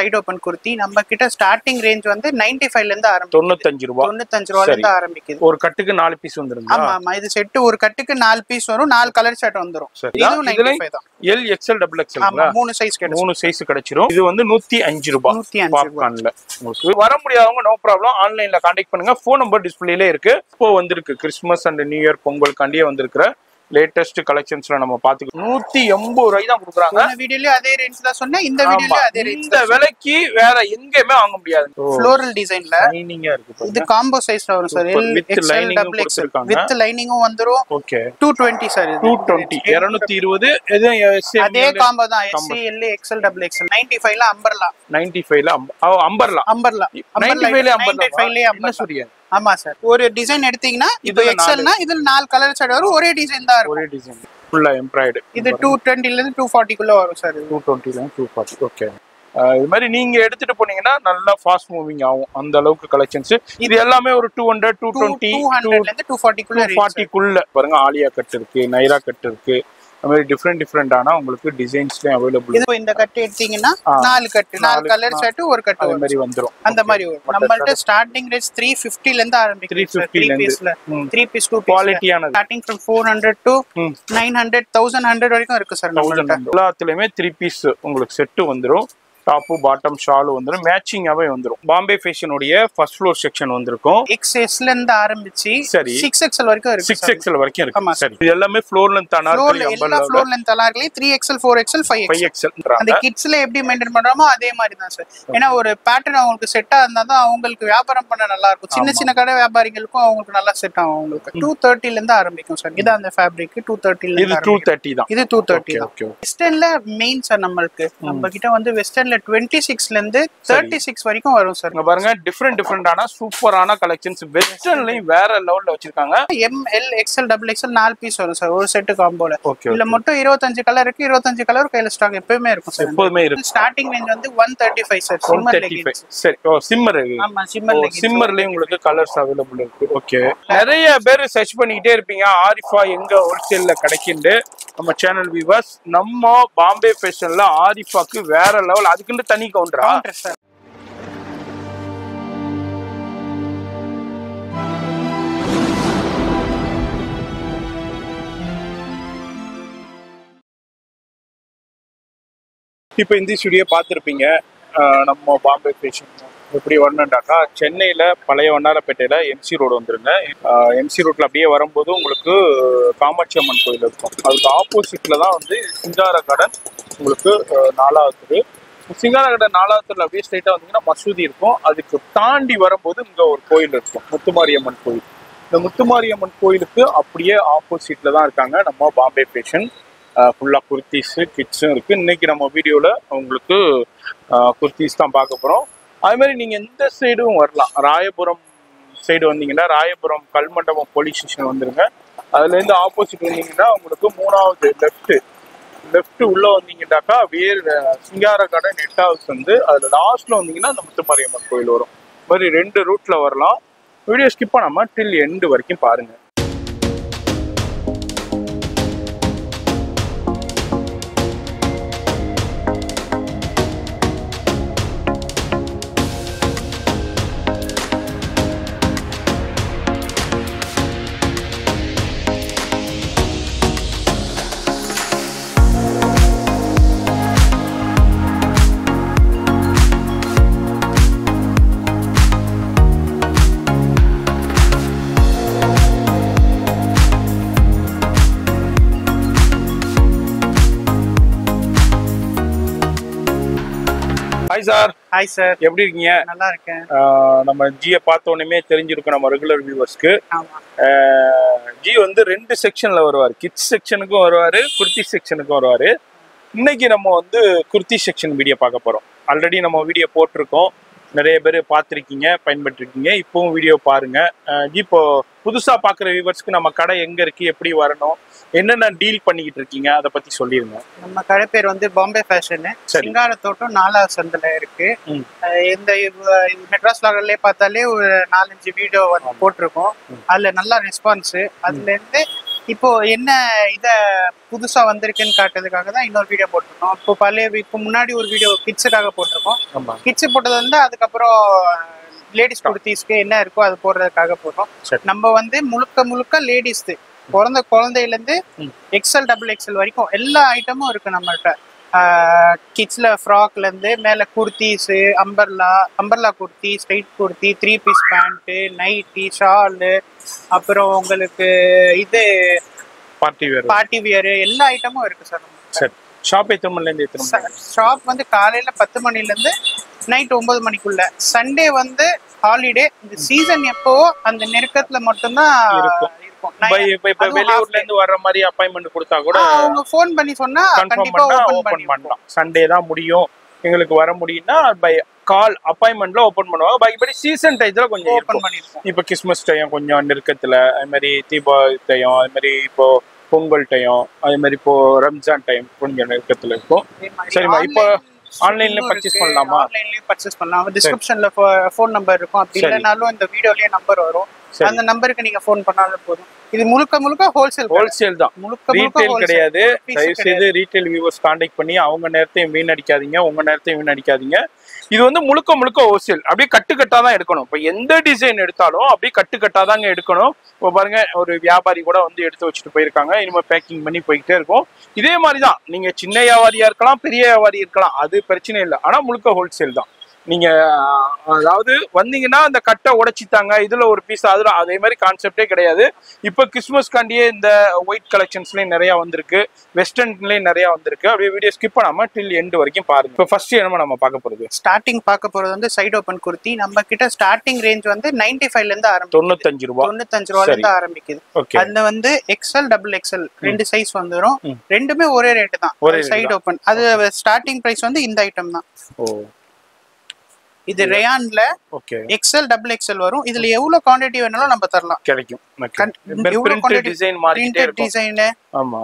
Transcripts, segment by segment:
Side open kurti நம்ம கிட்ட starting range வந்து 95 ல இருந்து ஆரம்பிக்குது. 95 ரூபாய் 95 ரூபாயில இருந்து ஆரம்பிக்குது. ஒரு கட்டுக்கு 4 பீஸ் வந்துருங்க. ஆமா ஆமா, இது செட் ஒரு கட்டுக்கு 4 பீஸ் வரும், 4 கலர் ஷர்ட் வந்துரும். இதுவும் 95 தான். எல் எக்ஸ்எல் டபுள் எக்ஸ்எல் ஆமா, 3 சைஸ் கிடைக்கும். 3 சைஸ் கிடைச்சிரும். இது வந்து 105 ரூபாய் 105 பாப்கார்ன்ல. உங்களுக்கு வர முடியாதவங்க நோ ப்ராப்ளம், ஆன்லைன்ல கான்டாக்ட் பண்ணுங்க. ஃபோன் நம்பர் டிஸ்ப்ளேல இருக்கு. இப்போ வந்திருக்கு கிறிஸ்மஸ் அண்ட் நியூ இயர் பொங்கலுக்காண்டியே வந்திருக்கிற லேட்டஸ்ட் கலெக்ஷன்ஸ்ல நம்ம பாத்துக்கலாம். 180 ரூபாய் தான் கொடுக்குறாங்க. இந்த வீடியோலயே அதே ரேஞ்ச் தான் சொன்னேன், இந்த வீடியோலயே அதே ரேஞ்ச். இந்த விலைக்கு வேற எங்கேயுமே வாங்க முடியாது. ஃப்ளோரல் டிசைன்ல லைனிங்கா இருக்கு. இது காம்போ சைஸ்ல வரும் சார். வித் லைனிங் கொடுத்திருக்காங்க. வித் லைனிங்கும் வந்துரும். Okay 220 sir. இது 220 220. அதே காம்போ தான். SC L XL double XL. 95 ல அம்பர்லா. 95 ல அம்பர்லா. 95 ல அம்பர்லா. என்ன சொல்றீங்க? ஆமா சார். ஒரு டிசைன் எடுத்தீங்கன்னா இப்போ எக்ஸல்னா இதுல 4 கலர் ஷேட் வரும், ஒரே டிசைன் தான் இருக்கும். ஒரே டிசைன் ஃபுல்லா எம்ப்ராய்டு. இது 220 ல இருந்து 240 குள்ள வரும் சார். 220 ல இருந்து 240. ஓகே. இது மாதிரி நீங்க எடுத்துட்டு போனீங்கன்னா நல்லா ஃபாஸ்ட் மூவிங் ஆகும். அந்த அளவுக்கு கலெக்ஷன்ஸ். இது எல்லாமே ஒரு 200 220 200 ல இருந்து 240 குள்ள 240 குள்ள பாருங்க. ஆலியா கட் இருக்கு, நைரா கட் இருக்கு. அந்த மாதிரி டிஃபரெண்டான உங்களுக்கு டிசைன்ஸ்லயும் அவைலபிள். இது இந்த கட் எடுத்தீங்கன்னா 4 கட், 4 கலர் ஷர்ட் ஒரு கட் அந்த மாதிரி வந்துரும். அந்த மாதிரி வரும். நம்மள்ட்ட ஸ்டார்டிங் ரேஞ்ச் 350 ல இருந்து ஆரம்பிக்குது. 350 ல இருந்து 3 பீஸ் 2 குவாலிட்டியானது. ஸ்டார்டிங் from 400 to 900 1100 வரைக்கும் இருக்கு சார் நம்மள்ட்ட. எல்லாத்துலயுமே 3 பீஸ் உங்களுக்கு செட் வந்துரும். டாப்பு பாட்டம் ஷாலும் வந்துரும், மேட்சிங்காவே வந்துரும். பாம்பே ஃபேஷன் உடைய ஃபர்ஸ்ட் ஃப்ளோர் செக்ஷன் வந்திருக்கும். XS ல இருந்து ஆரம்பிச்சு சரி 6XL வரைக்கும் இருக்கு. 6XL வரைக்கும் இருக்கு. சரி, இது எல்லாமே ஃப்ளோர் லெந்த் அனார்கலி எல்லா floor length Anarkali 3XL 4XL 5XL. அந்த கிட்ஸ்ல எப்படி மெயின்டைன் பண்றோமோ அதே மாதிரி தான் சார். ஏன்னா ஒரு பேட்டர்ன் அவங்களுக்கு செட்டா இருந்தா தான் அவங்களுக்கு வியாபாரம் பண்ண நல்லா இருக்கும். சின்ன சின்ன கடை வியாபாரிகளுக்கும் அவங்களுக்கு நல்லா செட் ஆகும். அவங்களுக்கு 230 ல இருந்து ஆரம்பிக்கும் சார். இது அந்த ஃபேப்ரிக் 230 ல இருந்து. இது 230 தான். இது 230 தான். வெஸ்டர்ன்ல மெயின் சார் நம்மளுக்கு. நம்ம கிட்ட வந்து வெஸ்டர்ன்ல 26 ல இருந்து 36 வரைக்கும் வரும் சார். இங்க பாருங்க டிஃபரெண்டான சூப்பரான கலெக்ஷன்ஸ் வெஸ்டர்ன்லயும் வேற லெவல்ல வச்சிருக்காங்க. ML XL double XL 4 piece வரும் சார் ஒரு செட் காம்போல. ஓகே. இதுல மட்டும் 25 கலர் இருக்கு. 25 கலர் கையில ஸ்டாக் எப்பவுமே இருக்கும் சார். எப்பவுமே இருக்கு. ஸ்டார்டிங் ரேஞ்ச் வந்து 135 சார். Shimmer leggings. சரி. சிம்மர். ஆமா, சிம்மர் லெகின்ஸ். சிம்மர்லயும் உங்களுக்கு கலர்ஸ் அவேலபிள் இருக்கு. ஓகே. நிறைய பேர் சர்ச் பண்ணிட்டே இருப்பீங்க ஆரிஃபா எங்க ஹோல்சேல்ல கிடைக்குன்னு. நம்ம சேனல் வியூவர்ஸ், நம்ம பாம்பே ஃபேஷன்ல ஆரிஃபாக்கு வேற லெவல். அதுக்குன்னு தனி கவுண்டரா சார். இப்போ இந்த ஸ்டுடியோ பார்த்துருப்பீங்க. நம்ம பாம்பே ஃபேஷன் எப்படி வரணுண்டாக்கா சென்னையில் பழைய வண்ணாரப்பேட்டையில் MC ரோடு வந்துருங்க. MC ரோட்டில் அப்படியே வரும்போது உங்களுக்கு காமாட்சி அம்மன் கோயில் இருக்கும். அதுக்கு ஆப்போசிட்டில் தான் வந்து சிங்கார கார்டன் உங்களுக்கு 4வது. சிங்கார கார்டன் 4வது அப்படியே ஸ்ட்ரைட்டாக வந்தீங்கன்னா மசூதி இருக்கும். அதுக்கு தாண்டி வரும்போது இங்கே ஒரு கோயில் இருக்கும், முத்துமாரியம்மன் கோயில். இந்த முத்துமாரியம்மன் கோயிலுக்கு அப்படியே ஆப்போசிட்டில் தான் இருக்காங்க நம்ம பாம்பே ஃபேஷன். ஃபுல்லாக குர்த்திஸு கிட்ஸும் இருக்குது. இன்றைக்கி நம்ம வீடியோவில் உங்களுக்கு குர்த்திஸ் தான் பார்க்க போகிறோம். அதுமாதிரி நீங்கள் எந்த சைடும் வரலாம். ராயபுரம் சைடு வந்தீங்கன்னா ராயபுரம் கல்மண்டபம் போலீஸ் ஸ்டேஷன் வந்துருங்க. அதுலேருந்து ஆப்போசிட் வந்தீங்கன்னா உங்களுக்கு 3வது லெஃப்ட் உள்ளே வந்தீங்கன்னாக்கா வேறு சிங்கார கார்டன் 8வது வந்து அதில் லாஸ்ட்டில் வந்தீங்கன்னா அந்த முத்துமாரியம்மன் கோயில் வரும். இது மாதிரி 2 ரூட்டில் வரலாம். வீடியோ ஸ்கிப் பண்ணாமல் டில் எண்டு வரைக்கும் பாருங்கள். Hi sir. ஹாய் சார், எப்படி இருக்கீங்க? நல்லா இருக்கேன். நம்ம ஜியை பார்த்த உடனே தெரிஞ்சிருக்கும் நம்ம ரெகுலர் வியூவர்ஸ்க்கு. ஜி வந்து 2 செக்ஷன்ல வருவார். கிட்ஸ் செக்ஷனுக்கும் வருவாரு, குர்த்தி செக்ஷனுக்கும் வருவாரு. இன்னைக்கு நம்ம வந்து குர்த்தி செக்ஷன் வீடியோ பார்க்க போறோம். ஆல்ரெடி நம்ம வீடியோ போட்டிருக்கோம், நிறைய பேர் பார்த்துருக்கீங்க, பயன்பட்டுருக்கீங்க. இப்போவும் வீடியோ பாருங்க. ஜி, இப்போ புதுசா பார்க்குற வியூவர்ஸ்க்கு நம்ம கடை எங்க இருக்கு, எப்படி வரணும், என்னென்ன டீல் பண்ணிக்கிட்டு இருக்கீங்க, அதை பத்தி சொல்லிருங்க. நம்ம கடை பேர் வந்து பாம்பே ஃபேஷன். சிங்காரத்தோட்டம் 4வது சந்தில இருக்கு. இந்த மெட்ராஸ் லாகர்லயே பார்த்தாலே ஒரு 4-5 வீடியோ வந்து போட்டிருக்கோம். அதுல நல்ல ரெஸ்பான்ஸ். அதுல இருந்து இப்போ என்ன இத புதுசா வந்திருக்குன்னு காட்டுறதுக்காக தான் இன்னொரு வீடியோ போட்டிருக்கோம். இப்போ இப்போ முன்னாடி ஒரு வீடியோ கிட்ஸுக்காக போட்டிருக்கோம். கிட்ஸ் போட்டது வந்து அதுக்கப்புறம் லேடிஸ் குர்த்திஸ்க்கு என்ன இருக்கோ அது போடுறதுக்காக போடுறோம். நம்ம வந்து முழுக்க லேடிஸ் பிறந்த குழந்தையில இருந்து XL XXL வரைக்கும் எல்லா ஐட்டமும் இருக்கு நம்மள்ட்ட. கிட்ஸ்ல ஃப்ராக்ல இருந்து மேல kurtis, umbrella kurti, straight kurti, 3 piece pant, nightie, shawl, அப்புறம் உங்களுக்கு இது பார்ட்டி வியர் எல்லா ஐட்டமும் இருக்கு சார். சரி, ஷாப் எத்தனை மணில இருந்து எத்தனை மணி? ஷாப் வந்து காலையில 10 மணில இருந்து நைட் 9 மணிக்குள்ள. சண்டே வந்து ஹாலிடே. இந்த சீசன் எப்பவோ அந்த நெருக்கத்துல மட்டும்தான் இருக்கும். இப்ப வெளியூர்ல இருந்து வர்ற மாதிரி அப்பாயின்மெண்ட் கொடுத்தா கூட அவங்க ஃபோன் பண்ணி சொன்னா கண்டிப்பா ஓபன் பண்ணலாம். சண்டே தான் முடியும் எங்களுக்கு வர முடியும்னா பை கால் அப்பாயின்மெண்ட்ல ஓபன் பண்ணுவாங்க. பாக்கிப்படி சீசன் டைத்துல கொஞ்சம் ஓபன் பண்ணிருக்கோம். இப்ப கிறிஸ்மஸ் டைம் கொஞ்சம் நெருக்கத்துல, அது மாதிரி தீபாவளி டைம், அது மாதிரி இப்போ பொங்கல் டைம், அதே மாதிரி இப்போ ரம்ஜான் டைம் கொஞ்சம் நெருக்கத்துல இருக்கும். சரிம்மா, இப்போ ஆன்லைன்ல பர்ச்சேஸ் பண்ணலாமா? ஆன்லைன்லயே பர்ச்சேஸ் பண்ணலாம். டிஸ்கிரிப்ஷன்ல ஃபோன் நம்பர் இருக்கும். அப்படி இல்லைனாலும் இந்த வீடியோலயே நம்பர் வரும். அந்த நம்பருக்கு நீங்க ஃபோன் பண்ணாலும் போதும். இது முழுக்க ஹோல்சேல் தான், ரீட்டைல் கிடையாது. தயவு செய்து ரீட்டைல் வியூவர்ஸ் கான்டாக்ட் பண்ணி அவங்க நேரத்தையும் வீணடிக்காதீங்க, உங்க நேரத்தையும் வீணடிக்காதீங்க. இது வந்து முழுக்க ஹோல்சேல். அப்படியே கட்டுக்கட்டா தான் எடுக்கணும். இப்போ எந்த டிசைன் எடுத்தாலும் அப்படியே கட்டுக்கட்டா தாங்க எடுக்கணும். இப்போ பாருங்க, ஒரு வியாபாரி கூட வந்து எடுத்து வச்சுட்டு போயிருக்காங்க. இனிமே பேக்கிங் பண்ணி போய்கிட்டே இருக்கும். இதே மாதிரிதான் நீங்க சின்ன வியாபாரியா இருக்கலாம், பெரிய வியாபாரி இருக்கலாம், அது பிரச்சனை இல்லை. ஆனா முழுக்க ஹோல்சேல் தான். நீங்க அதாவது வந்தீங்கன்னா அந்த கட்டை உடைச்சிட்டாங்க, இதுல ஒரு பீஸ் அதுல, அதே மாதிரி கான்செப்டே கிடையாது. இப்ப கிறிஸ்துமஸ்காண்டியே இந்த ஒயிட் கலெக்ஷன்ஸ்லயும் நிறைய வந்திருக்கு, வெஸ்டர்ன்லயும் நிறைய வந்திருக்கு. அப்படியே வீடியோ ஸ்கிப் பண்ணாம டில் எண்ட் வரைக்கும் பாருங்க. இப்போ ஃபர்ஸ்ட் என்ன நம்ம பார்க்க போறது, ஸ்டார்டிங் பார்க்க போறது வந்து சைடு ஓபன் குர்த்தி. நம்ம கிட்ட ஸ்டார்டிங் ரேஞ்ச் வந்து 95ல இருந்து ஆரம்பிக்குது. 95 ரூபாயில இருந்து ஆரம்பிக்குது. அதுல வந்து XL XXL ரெண்டு சைஸ் வந்துரும். ரெண்டுமே ஒரே ரேட் தான், சைடு ஓபன். அது ஸ்டார்டிங் பிரைஸ் வந்து இந்த ஐட்டம் தான். இது ரேயான்ல XL XXL வரும். இதுல எவ்வளவு குவாண்டிட்டி வேணாலும் நம்ம தரலாம், கிடைக்கும். டிசைன் ஆமா,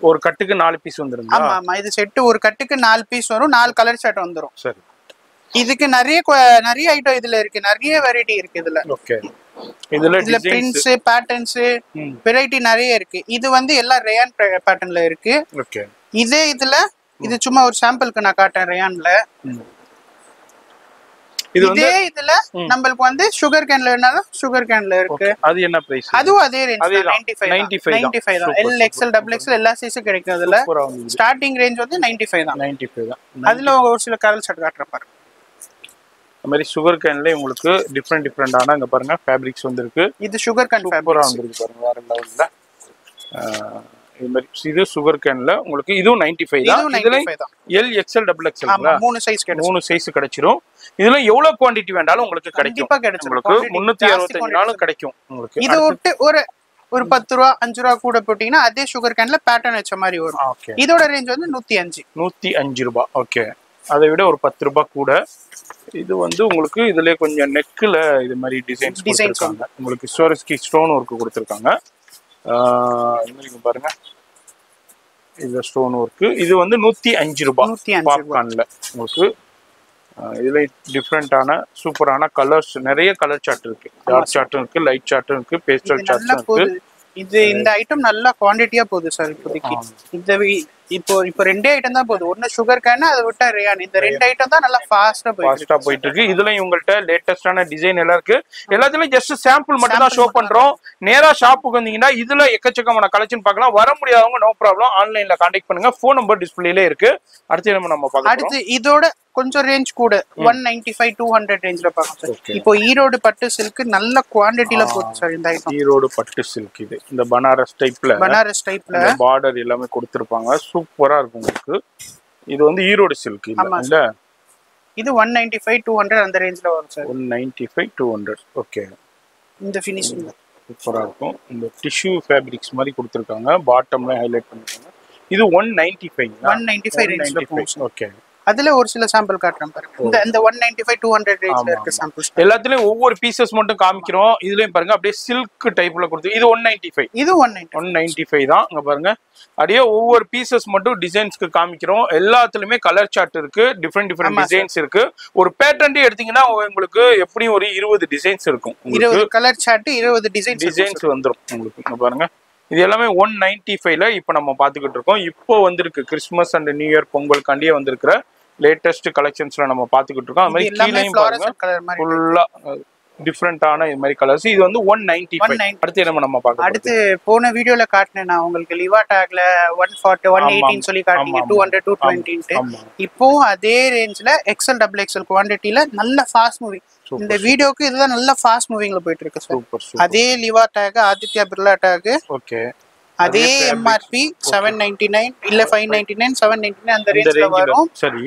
ஒரு கட்டுக்கு 4 பீஸ் வந்துரும். ஆமா, இது செட் ஒரு கட்டுக்கு 4 பீஸ் வரும். 4 கலர் ஷர்ட் வந்துரும். சரி, இதுக்கு நிறைய ஐட்டம் இதுல இருக்கு, நிறைய வெரைட்டி இருக்கு இதுல. ஓகே, இதுல பிரிண்ட்ஸ், பேட்டர்ன்ஸ், வெரைட்டி நிறைய இருக்கு. இது வந்து எல்லாம் ரேயான் பேட்டர்ன்ல இருக்கு. ஓகே, இதுல இது சும்மா ஒரு சாம்பிளுக்கு நான் காட்டேன். ரேயான்ல இதுல நம்மளுக்கு வந்து சுகர் கேன்ல வேணாலும் சுகர் கேன்ல இருக்கு. அது என்ன பிரைஸ்? அதுவும் அதே ரேஞ்ச் 95 தான். L XL XXL எல்லா சைஸும் கிடைக்கும். அதுல ஸ்டார்டிங் ரேஞ்ச் வந்து 95 தான். அதுல ஒரு சில கலர் ஷர்ட் காட்டுறேன் பாருங்க. அந்த மாதிரி சுகர் கேன்ல உங்களுக்கு டிஃபரெண்டான இங்க பாருங்க ஃபேப்ரிக்ஸ் வந்திருக்கு. இது சுகர் கேன் ஃபேப்ரிக் வந்திருக்கு பாருங்க, வேற லெவல்ல. இது சுகர் கேன்ல உங்களுக்கு இதுவும் 95 தான். இதுல L XL XXL மூணு சைஸ் கிடைச்சிரும். இதுல எவ்வளவு குவாண்டிட்டி வேண்டாலும் உங்களுக்கு கிடைக்கும். உங்களுக்கு 365 நாளும் கிடைக்கும். உங்களுக்கு இது விட்டு ஒரு 10 ரூபா 5 ரூபா கூட போட்டீங்கன்னா அதே சுகர் கேன்ல பேட்டர்ன் வச்ச மாதிரி வரும். இதோட ரேஞ்ச் வந்து 105 ரூபாய். ஓகே, அதை விட ஒரு 10 ரூபாய் கூட. இது வந்து உங்களுக்கு இதுல கொஞ்சம் நெக்ல இது மாதிரி டிசைன்ஸ் கொடுத்திருக்காங்க. உங்களுக்கு ஸ்டோரஸ்கி ஸ்டோன் ஒர்க் கொடுத்திருக்காங்க. பாருங்க, இதுல ஸ்டோன் ஒர்க். இது வந்து 105 ரூபாய் பாப்கார்ன்ல. உங்களுக்கு இதுல டிஃப்ரெண்டான சூப்பரான கலர்ஸ், நிறைய கலர் சார்ட் இருக்கு. டார்க் சார்ட்டும் இருக்கு, லைட் சார்ட்டும் இருக்கு, பேஸ்டல் சார்ட்டும் இருக்கு. இந்த ஐட்டம் நல்ல குவாண்டிட்டியா போகுது சார் இப்போதைக்கு. இப்போ ரெண்டே ஐட்டம் தான் போகுது. ஒன்னு சுகர் கேன், அதை விட்டா ரேயான். இந்த ரெண்டு ஐட்டம் தான் நல்லா ஃபாஸ்டா போயிட்டு இருக்கு. இதுலயும் உங்கள்ட்ட லேட்டஸ்டான டிசைன் எல்லாம் இருக்கு. எல்லாத்துலயும் ஜஸ்ட் சாம்பிள் மட்டும் தான் ஷோ பண்றோம். நேரா ஷாப்புக்கு வந்தீங்கன்னா இதுல எக்கச்சக்கமான கலெக்ஷன் பார்க்கலாம். வர முடியாதவங்க நோ ப்ராப்ளம், ஆன்லைன்ல கான்டாக்ட் பண்ணுங்க. போன் நம்பர் டிஸ்பிளேல இருக்கு. அடுத்து நம்ம பார்க்கலாம். அடுத்து இதோட கொஞ்சம் ரேஞ்ச் கூட 195 200 ரேஞ்ச்ல பார்க்கலாம் சார். இப்போ ஈரோடு பட்டு சில்க் நல்ல குவாண்டிட்டில போகுது சார் இந்த ஐட்டம். ஈரோடு பட்டு சில்க், இது இந்த பனாரஸ் டைப்ல பார்டர் எல்லாமே கொடுத்திருப்பாங்க. சூப்பரா இருக்கும் உங்களுக்கு. இது வந்து ஈரோடு சில்க் இல்ல. இது 195 200 அந்த ரேஞ்ச்ல வரும் சார். 195 200. ஓகே, இந்த ஃபினிஷிங் சூப்பரா இருக்கும். இந்த டிஷ்யூ ஃபேப்ரிக்ஸ் மாதிரி கொடுத்திருக்காங்க. பாட்டம்ல ஹைலைட் பண்ணிருக்காங்க. இது 195 ரேஞ்ச்ல போகும். ஓகே, அதுல ஒரு சில சாம்பிள் காட்டுறேன் பாருங்க. இந்த 195 200 ரேஞ்ச்ல இருக்க சாம்பிள்ஸ் எல்லாத்துலயும் ஒவ்வொரு பீசஸ் மட்டும் காமிக்கிறோம். இதுலயும் பாருங்க அப்படியே சில்க் டைப்ல கொடுத்து. இது 195. இது 195 தான். இங்க பாருங்க, அப்படியே ஒவ்வொரு பீசஸ் மட்டும் டிசைன்ஸ்க்கு காமிக்கிறோம். எல்லாத்துலயுமே கலர் சார்ட் இருக்கு, டிஃப்ரெண்ட் டிசைன்ஸ் இருக்கு. ஒரு பேட்டர்ன் எடுத்தீங்கன்னா உங்களுக்கு எப்படியும் ஒரு 20 டிசைன்ஸ் இருக்கும். 20 கலர் சார்ட் 20 டிசைன்ஸ் வந்துரும் உங்களுக்கு. இங்க பாருங்க, இது எல்லாமே 195ல இப்போ நம்ம பார்த்துக்கிட்டு இருக்கோம். இப்போ வந்திருக்கு கிறிஸ்மஸ் அண்ட் நியூ இயர் பொங்கலுக்காண்டியே வந்திருக்கிற லேட்டஸ்ட் கலெக்ஷன்ஸ்ல நம்ம பார்த்துக்கிட்டு இருக்கோம். அது மாதிரி கீழேயும் பாருங்க ஃபுல்லா டிஃப்ரெண்டான இது மாதிரி கலர்ஸ். இது வந்து 195. அடுத்து நம்ம பார்க்கலாம். அடுத்து போன வீடியோல காட்டினேன் நான் உங்களுக்கு லிவா டாக்ல 140 180 சொல்லி காட்டினீங்க 200 220. இப்போ அதே ரேஞ்ச்ல எக்ஸ்எல் டபுள் எக்ஸ்எல் குவாண்டிட்டில நல்ல ஃபாஸ்ட் மூவிங். இந்த வீடியோக்கு இதுதான் நல்ல ஃபாஸ்ட் மூவிங்ல போயிட்டு இருக்கு சார். அதே Liva tag Aditya Birla tag. Okay. அதே எம்ஆர்பி 799 இல்ல 599 799 அந்த ரேஞ்ச்ல வரும். சரி.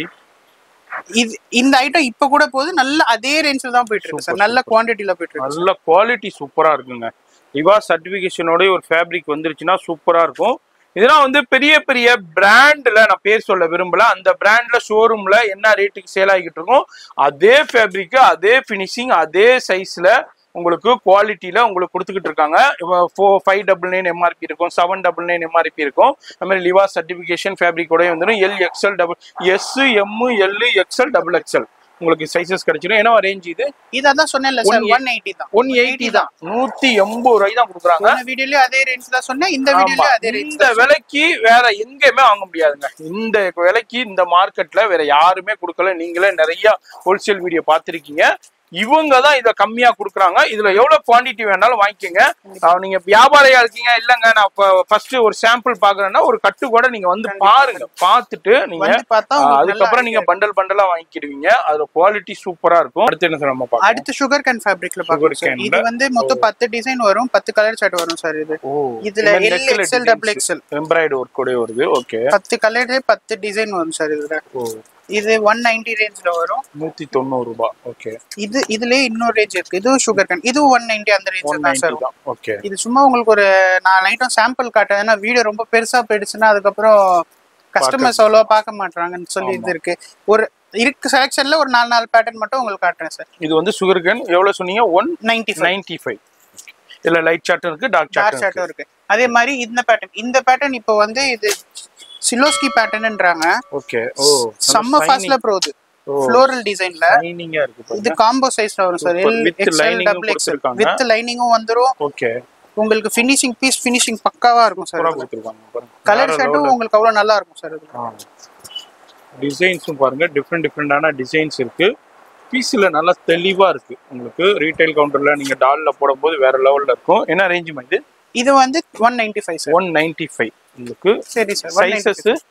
இந்த ஐட்டம் இப்ப கூட போகுது நல்ல அதே ரேஞ்ச்ல தான் போயிட்டு இருக்கு சார். நல்ல குவாண்டிட்டில போயிட்டு இருக்கு. நல்ல குவாலிட்டி சூப்பரா இருக்குங்க. லிவா சர்டிபிகேஷனோட ஒரு ஃபேப்ரிக் வந்துருச்சுன்னா சூப்பரா இருக்கும். இதெல்லாம் வந்து பெரிய பெரிய பிராண்ட்ல நான் பேர் சொல்ல விரும்பல. அந்த பிராண்ட்ல ஷோரூம்ல என்ன ரேட்டுக்கு சேல் ஆகிட்டு இருக்கும் அதே ஃபேப்ரிக் அதே ஃபினிஷிங் அதே சைஸ்ல உங்களுக்கு குவாலிட்டியில உங்களுக்கு கொடுத்துக்கிட்டு இருக்காங்க. 599 எம்ஆர்பி இருக்கும், 799 எம்ஆர்பி இருக்கும். அது மாதிரி லிவா சர்டிபிகேஷன் ஃபேப்ரிக்கோட வந்துடும். L XL double S M L XL double XL உங்களுக்கு சைஸஸ் கிடைச்சிடும். ஏன்னா ரேஞ்ச் இது இதான் சொன்னேன்ல சார் 180 தான் 180 தான் 180 ரூபாய் தான் கொடுக்குறாங்க. இந்த வீடியோல அதே ரேஞ்ச் தான் சொன்னேன். இந்த வீடியோல அதே ரேஞ்ச். இந்த விலைக்கு வேற எங்கேயுமே வாங்க முடியாதுங்க. இந்த விலைக்கு இந்த மார்க்கெட்ல வேற யாருமே கொடுக்கல. நீங்களே நிறைய ஹோல்சேல் வீடியோ பார்த்திருக்கீங்க. இவங்க தான் இதை கம்மியா கொடுக்குறாங்க. இதுல எவ்வளவு குவான்டிட்டி வேணாலும் வாங்கிக்கோங்க. நீங்க வியாபாரியா இருக்கீங்க இல்லங்க நான் ஃபர்ஸ்ட் ஒரு சாம்பிள் பாக்குறேன்னா ஒரு கட்டு கூட நீங்க வந்து பாருங்க. பார்த்துட்டு நீங்க அதுக்கப்புறம் நீங்க பண்டல் பண்டலா வாங்கிக்கிடுவீங்க. அதுல குவாலிட்டி சூப்பரா இருக்கும். அடுத்து என்ன சார் நம்ம பார்க்கலாம்? அடுத்து சுகர் கேன் ஃபேப்ரிக்ல பார்க்கலாம். இது வந்து மொத்தம் 10 டிசைன் வரும், 10 கலர் சார்ட் வரும் சார். இது இதுல L XL double XL embroidery work கூட வருது. ஓகே. 10 கலர் 10 டிசைன் வரும் சார். இதுல இது 190 ரேஞ்ச்ல வரும். 190 ரூபாய். ஓகே. இதுலயே இன்னொரு ரேஞ்ச் இருக்கு. இது சுகர் கேன். இது 190 அந்த ரேஞ்ச் தான் சார். ஓகே. இது சும்மா உங்களுக்கு ஒரு 4 ஐட்டம் சாம்பிள் காட்டுறேன்னா வீடியோ ரொம்ப பெருசா போயிடுச்சுன்னா அதுக்கப்புறம் கஸ்டமர்ஸ் அவ்வளவா பார்க்க மாட்டாங்கன்னு சொல்லி இது இருக்கு. ஒரு இருக்கு செலக்ஷன்ல ஒரு 4 பேட்டர்ன் மட்டும் உங்களுக்கு காட்டுறேன் சார். இது வந்து சுகர் கேன் எவ்வளவு சொன்னீங்க? 195. இல்ல லைட் சார்ட் இருக்கு, டார்க் சார்ட் இருக்கு. அதே மாதிரி இந்த பேட்டர்ன் இப்போ வந்து இது சிலோஸ்கி பேட்டர்ன்ன்றாங்க. ஓகே. ஓ செம்ம ஃபாஸ்ட்ல போகுது. ஃப்ளோரல் டிசைன்ல லைனிங்கா இருக்கு. இது காம்போ சைஸ்ல வரும் sir. L XL double XL with லைனிங்கும் வந்துரும். ஓகே. உங்களுக்கு ஃபினிஷிங் பக்காவா இருக்கும் சார். கலர் ஷர்ட்டும் உங்களுக்கு அவ்வளவு நல்லா இருக்கும் சார். டிசைன்ஸும் பாருங்க டிஃப்ரெண்டான டிசைன்ஸ் இருக்கு. பீஸ்ல நல்லா தெளிவா இருக்கு. உங்களுக்கு ரீட்டைல் கவுண்டர்ல நீங்க டால்ல போடும்போது வேற லெவல்ல இருக்கும். என்ன ரேஞ்ச் இது? இது வந்து 195 சார். 195 உங்களுக்கு. சரி சார்.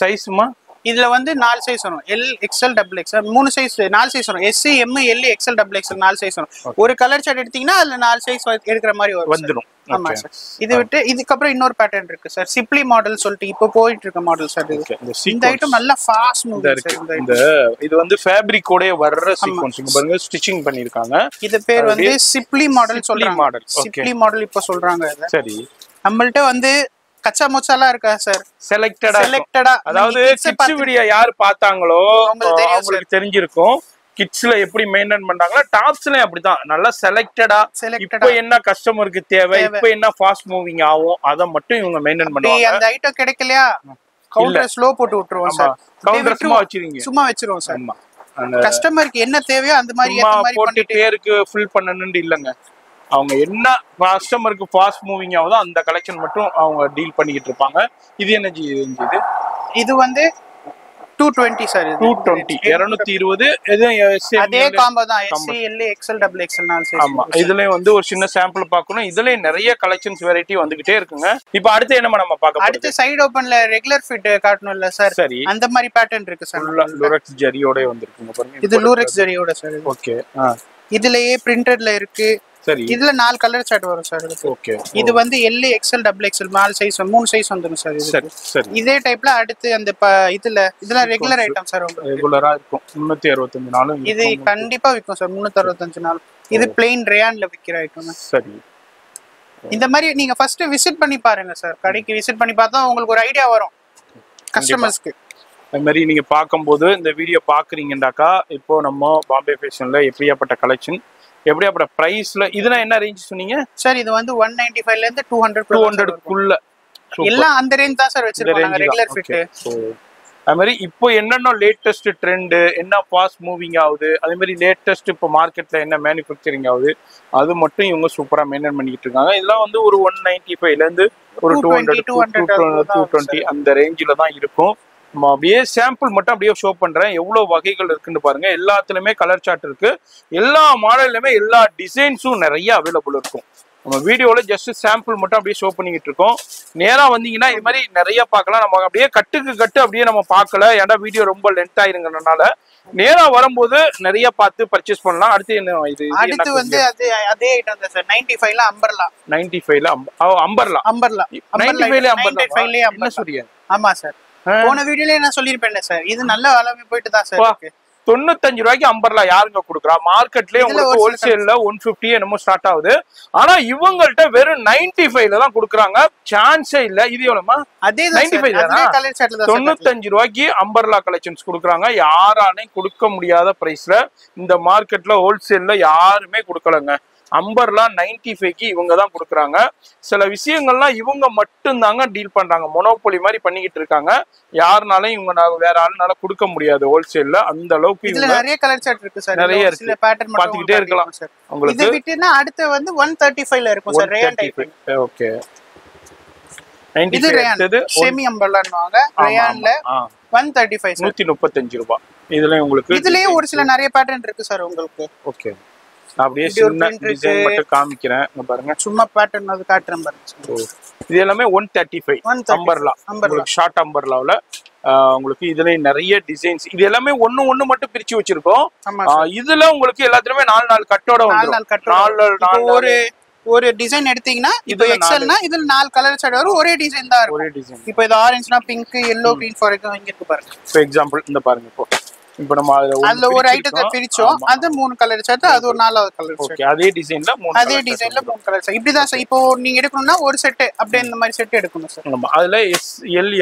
சைஸ்மா இதுல வந்து 4 சைஸ் வரும். L XL double XL 3 size 4 size வரும். S M L XL double XL 4 size வரும். ஒரு கலர் சார்ட் எடுத்தீங்கன்னா அதுல 4 சைஸ் எடுக்கிற மாதிரி வந்துடும். ஆமா சார். இது விட்டு இதுக்கப்புறம் இன்னொரு பேட்டர்ன் இருக்கு சார். சிப்லி மாடல் சொல்லிட்டு இப்போ போயிட்டு இருக்க மாடல் சார். இந்த ஐட்டம் நல்லா ஃபாஸ்ட் மூவிங் சார். இந்த இது வந்து ஃபேப்ரிக்கோட வர்ற சீக்வென்ஸ் இங்க பாருங்க ஸ்டிச்சிங் பண்ணிருக்காங்க. இது பேர் வந்து சிப்லி மாடல் சொல்றாங்க. சிப்லி மாடல் இப்போ சொல்றாங்க. சரி. நம்மள்ட்ட வந்து கச்சா மொச்சாலாம் இருக்கா சார்? செலக்டடா. அதாவது கிட்ஸ் வீடியோ யார் பார்த்தாங்களோ அவங்களுக்கு தெரிஞ்சிருக்கும். கிட்ஸ்ல எப்படி மெயின்டைன் பண்றாங்களோ டாப்ஸ்லயும் அப்படிதான் நல்லா செலக்டடா. இப்போ என்ன கஸ்டமருக்கு தேவை, இப்போ என்ன ஃபாஸ்ட் மூவிங் ஆகும் அதை மட்டும் இவங்க மெயின்டைன் பண்ணுவாங்க. அந்த ஐட்டம் கிடைக்கலையா கவுண்டர் ஸ்லோ போட்டு விட்டுருவோம் சார். கவுண்டர் சும்மா வச்சிருவோம் சார். கஸ்டமருக்கு என்ன தேவையோ அந்த மாதிரி போட்டு பேருக்கு ஃபில் பண்ணணும்னு இல்லங்க. அவங்க என்ன கஸ்டமருக்கு ஃபாஸ்ட் மூவிங் ஆகுதோ அந்த கலெக்ஷன் மட்டும் அவங்க டீல் பண்ணிக்கிட்டு இருப்பாங்க. இது என்ன இது வந்து 220 சார். 220 அதே காம்போ தான். S L XL double XL 4 size. ஆமா. இதுலயும் வந்து ஒரு சின்ன சாம்பிள் பார்க்கணும். இதுலயும் நிறைய கலெக்ஷன்ஸ் வெரைட்டி வந்துகிட்டே இருக்குங்க. இப்போ அடுத்து என்ன நம்ம பார்க்க போறோம்? அடுத்து சைடு ஓபன்ல ரெகுலர் ஃபிட் காட்டணும்ல சார். சரி. அந்த மாதிரி பேட்டர்ன் இருக்கு சார். லூரெக்ஸ் ஜரியோட வந்திருக்குங்க பாருங்க. இது லூரெக்ஸ் ஜரியோட சார். ஓகே. இதுலயே பிரிண்டட்ல இருக்கு. சரி. இதுல 4 கலர் சார்ட் வரும் சார். ஓகே. இது வந்து L XL double XL 4 size 3 size வந்துரும் சார். சரி. இதே டைப்ல அடுத்து அந்த இதெல்லாம் ரெகுலர் ஐட்டம் சார். உங்களுக்கு ரெகுலரா இருக்கும் 365 நாளும். இது கண்டிப்பா விக்கும் சார் 365 நாள். இது பிளைன் ரேயான்ல விக்கிற ஐட்டம். சரி. இந்த மாதிரி நீங்க ஃபர்ஸ்ட் விசிட் பண்ணி பாருங்க சார். கடைக்கு விசிட் பண்ணி பார்த்தா உங்களுக்கு ஒரு ஐடியா வரும் கஸ்டமர்ஸ்க்கு. அது மாதிரி நீங்க பார்க்கும்போது இந்த வீடியோ பாக்குறீங்கன்னாக்கா இப்போ நம்ம பாம்பே ஃபேஷன்ல எப்படியாப்பட்ட கலெக்ஷன் எப்படியாப்பட்ட பிரைஸ்ல இதெல்லாம் என்ன ரேஞ்ச் சொன்னீங்க சார்? இது வந்து 195 ல இருந்து 200 குள்ள எல்லாம் அந்த ரேஞ்ச் தான் சார் வச்சிருக்காங்க ரெகுலர் ஃபிட். அது மாதிரி இப்போ என்னென்ன லேட்டஸ்ட் ட்ரெண்டு, என்ன ஃபாஸ்ட் மூவிங் ஆகுது, அதே மாதிரி லேட்டஸ்ட் இப்போ மார்க்கெட்ல என்ன மேனுஃபேக்சரிங் ஆகுது, அது மட்டும் இவங்க சூப்பரா மெயின்டைன் பண்ணிட்டு இருக்காங்க. இதெல்லாம் வந்து ஒரு 195ல இருந்து ஒரு 200 220 அந்த ரேஞ்சில தான் இருக்கும். நம்ம அப்படியே சாம்பிள் மட்டும் அப்படியே ஷோ பண்றேன். எவ்வளவு வகைகள் இருக்குன்னு பாருங்க. எல்லாத்துலயுமே கலர் சார்ட் இருக்கு. எல்லா மாடல்லுமே எல்லா டிசைன்ஸும் நிறைய அவைலபிள் இருக்கும். நம்ம வீடியோல ஜஸ்ட் சாம்பிள் மட்டும் அப்படியே ஷோ பண்ணிக்கிட்டு இருக்கோம். நேரா வந்தீங்கன்னா இது மாதிரி நிறைய பார்க்கலாம். நம்ம அப்படியே கட்டுக்கு கட்டு அப்படியே நம்ம பார்க்கல, ஏன்னா வீடியோ ரொம்ப லென்த் ஆயிருங்கறனால நேரா வரும்போது நிறைய பார்த்து பர்ச்சேஸ் பண்ணலாம். அடுத்து என்ன இது? அடுத்து வந்து அதே ஐட்டம் தான் சார். 95ல அம்பர்லா. 95ல அம்பர்லா. 95ல அம்பர்லா. என்ன சொல்றீங்க? ஆமா சார், போன வீடியோல நான் சொல்லிருப்பேன்ல சார், இது நல்ல அளவு போயிட்டு தான் சார் இருக்கு. 95 ரூபாய்க்கு அம்பர்லா யாருங்க கொடுக்குறா? மார்க்கெட்லயே உங்களுக்கு ஹோல்சேல்ல 150 என்னமோ ஸ்டார்ட் ஆகுது. ஆனா இவங்கள்ட்ட வெறும் 95ல தான் கொடுக்குறாங்க. சான்ஸே இல்ல. இது எவ்வளவுமா? அதே 95 தானா? 95 ரூபாய்க்கு அம்பர்லா கலெக்ஷன்ஸ் கொடுக்குறாங்க. யாராலையும் கொடுக்க முடியாத பிரைஸ்ல இந்த மார்க்கெட்ல ஹோல்சேல்ல யாருமே கொடுக்கலங்க. அம்பர்லா 95க்கு இவங்க தான் கொடுக்குறாங்க. சில விஷயங்கள்லாம் இவங்க மட்டும் தாங்க டீல் பண்றாங்க. மொனோபோலி மாதிரி பண்ணிக்கிட்டு இருக்காங்க. யாருனாலும் இவங்க வேற ஆளுனால கொடுக்க முடியாது ஹோல்சேல்ல. அந்த அளவுக்கு இதுல நிறைய கலர் சார்ட் இருக்கு சார். நிறைய இருக்கு, பேட்டர்ன் பாத்துக்கிட்டே இருக்கலாம் சார். உங்களுக்கு இது விட்டுனா அடுத்து வந்து 135ல இருக்கும் சார், ரேயான் டைப். ஓகே, இது ரேயான் செமி அம்பர்லான்னுவாங்க. ரேயான்ல 135 135 ரூபாய். இதுல உங்களுக்கு இதுலயே ஒரு சில நிறைய பேட்டர்ன் இருக்கு சார் உங்களுக்கு. ஓகே, அப்படியே சின்ன டிசைன் மட்டும் காமிக்கிறேன். இங்க பாருங்க, சும்மா பேட்டர்ன் அது காட்டுறேன் பாருங்க. இது எல்லாமே 135 அம்பர்லா. உங்களுக்கு ஷார்ட் அம்பர்லாவுல உங்களுக்கு இதுல நிறைய டிசைன்ஸ். இது எல்லாமே ஒண்ணு மட்டும் பிரிச்சு வச்சிருக்கோம். இதுல உங்களுக்கு எல்லாத்துலயுமே 4 கட்டோட வந்துரும். ஒரு டிசைன் எடுத்தீங்கன்னா இப்போ எக்ஸல்னா இதுல 4 கலர் சார்ட் வரும். ஒரே டிசைன் தான் இருக்கும். ஒரே டிசைன். இப்போ இது ஆரஞ்சுனா pink, yellow, green for example இங்க இருக்கு பாருங்க. ஃபார் எக்ஸாம்பிள் இந்த பாருங்க. இப்போ நம்ம அதுல ஒரு ஐட்டத்தை பிரிச்சோம். அது 3 கலர் சார்ட், அது ஒரு 4வது கலர் சார்ட். ஓகே, அதே டிசைன்ல 3 கலர் சார்ட். இப்படி தான் சார். இப்போ நீங்க எடுக்கணும்னா ஒரு செட் அப்படியே இந்த மாதிரி செட் எடுக்கணும் சார். ஆமா, அதுல எல்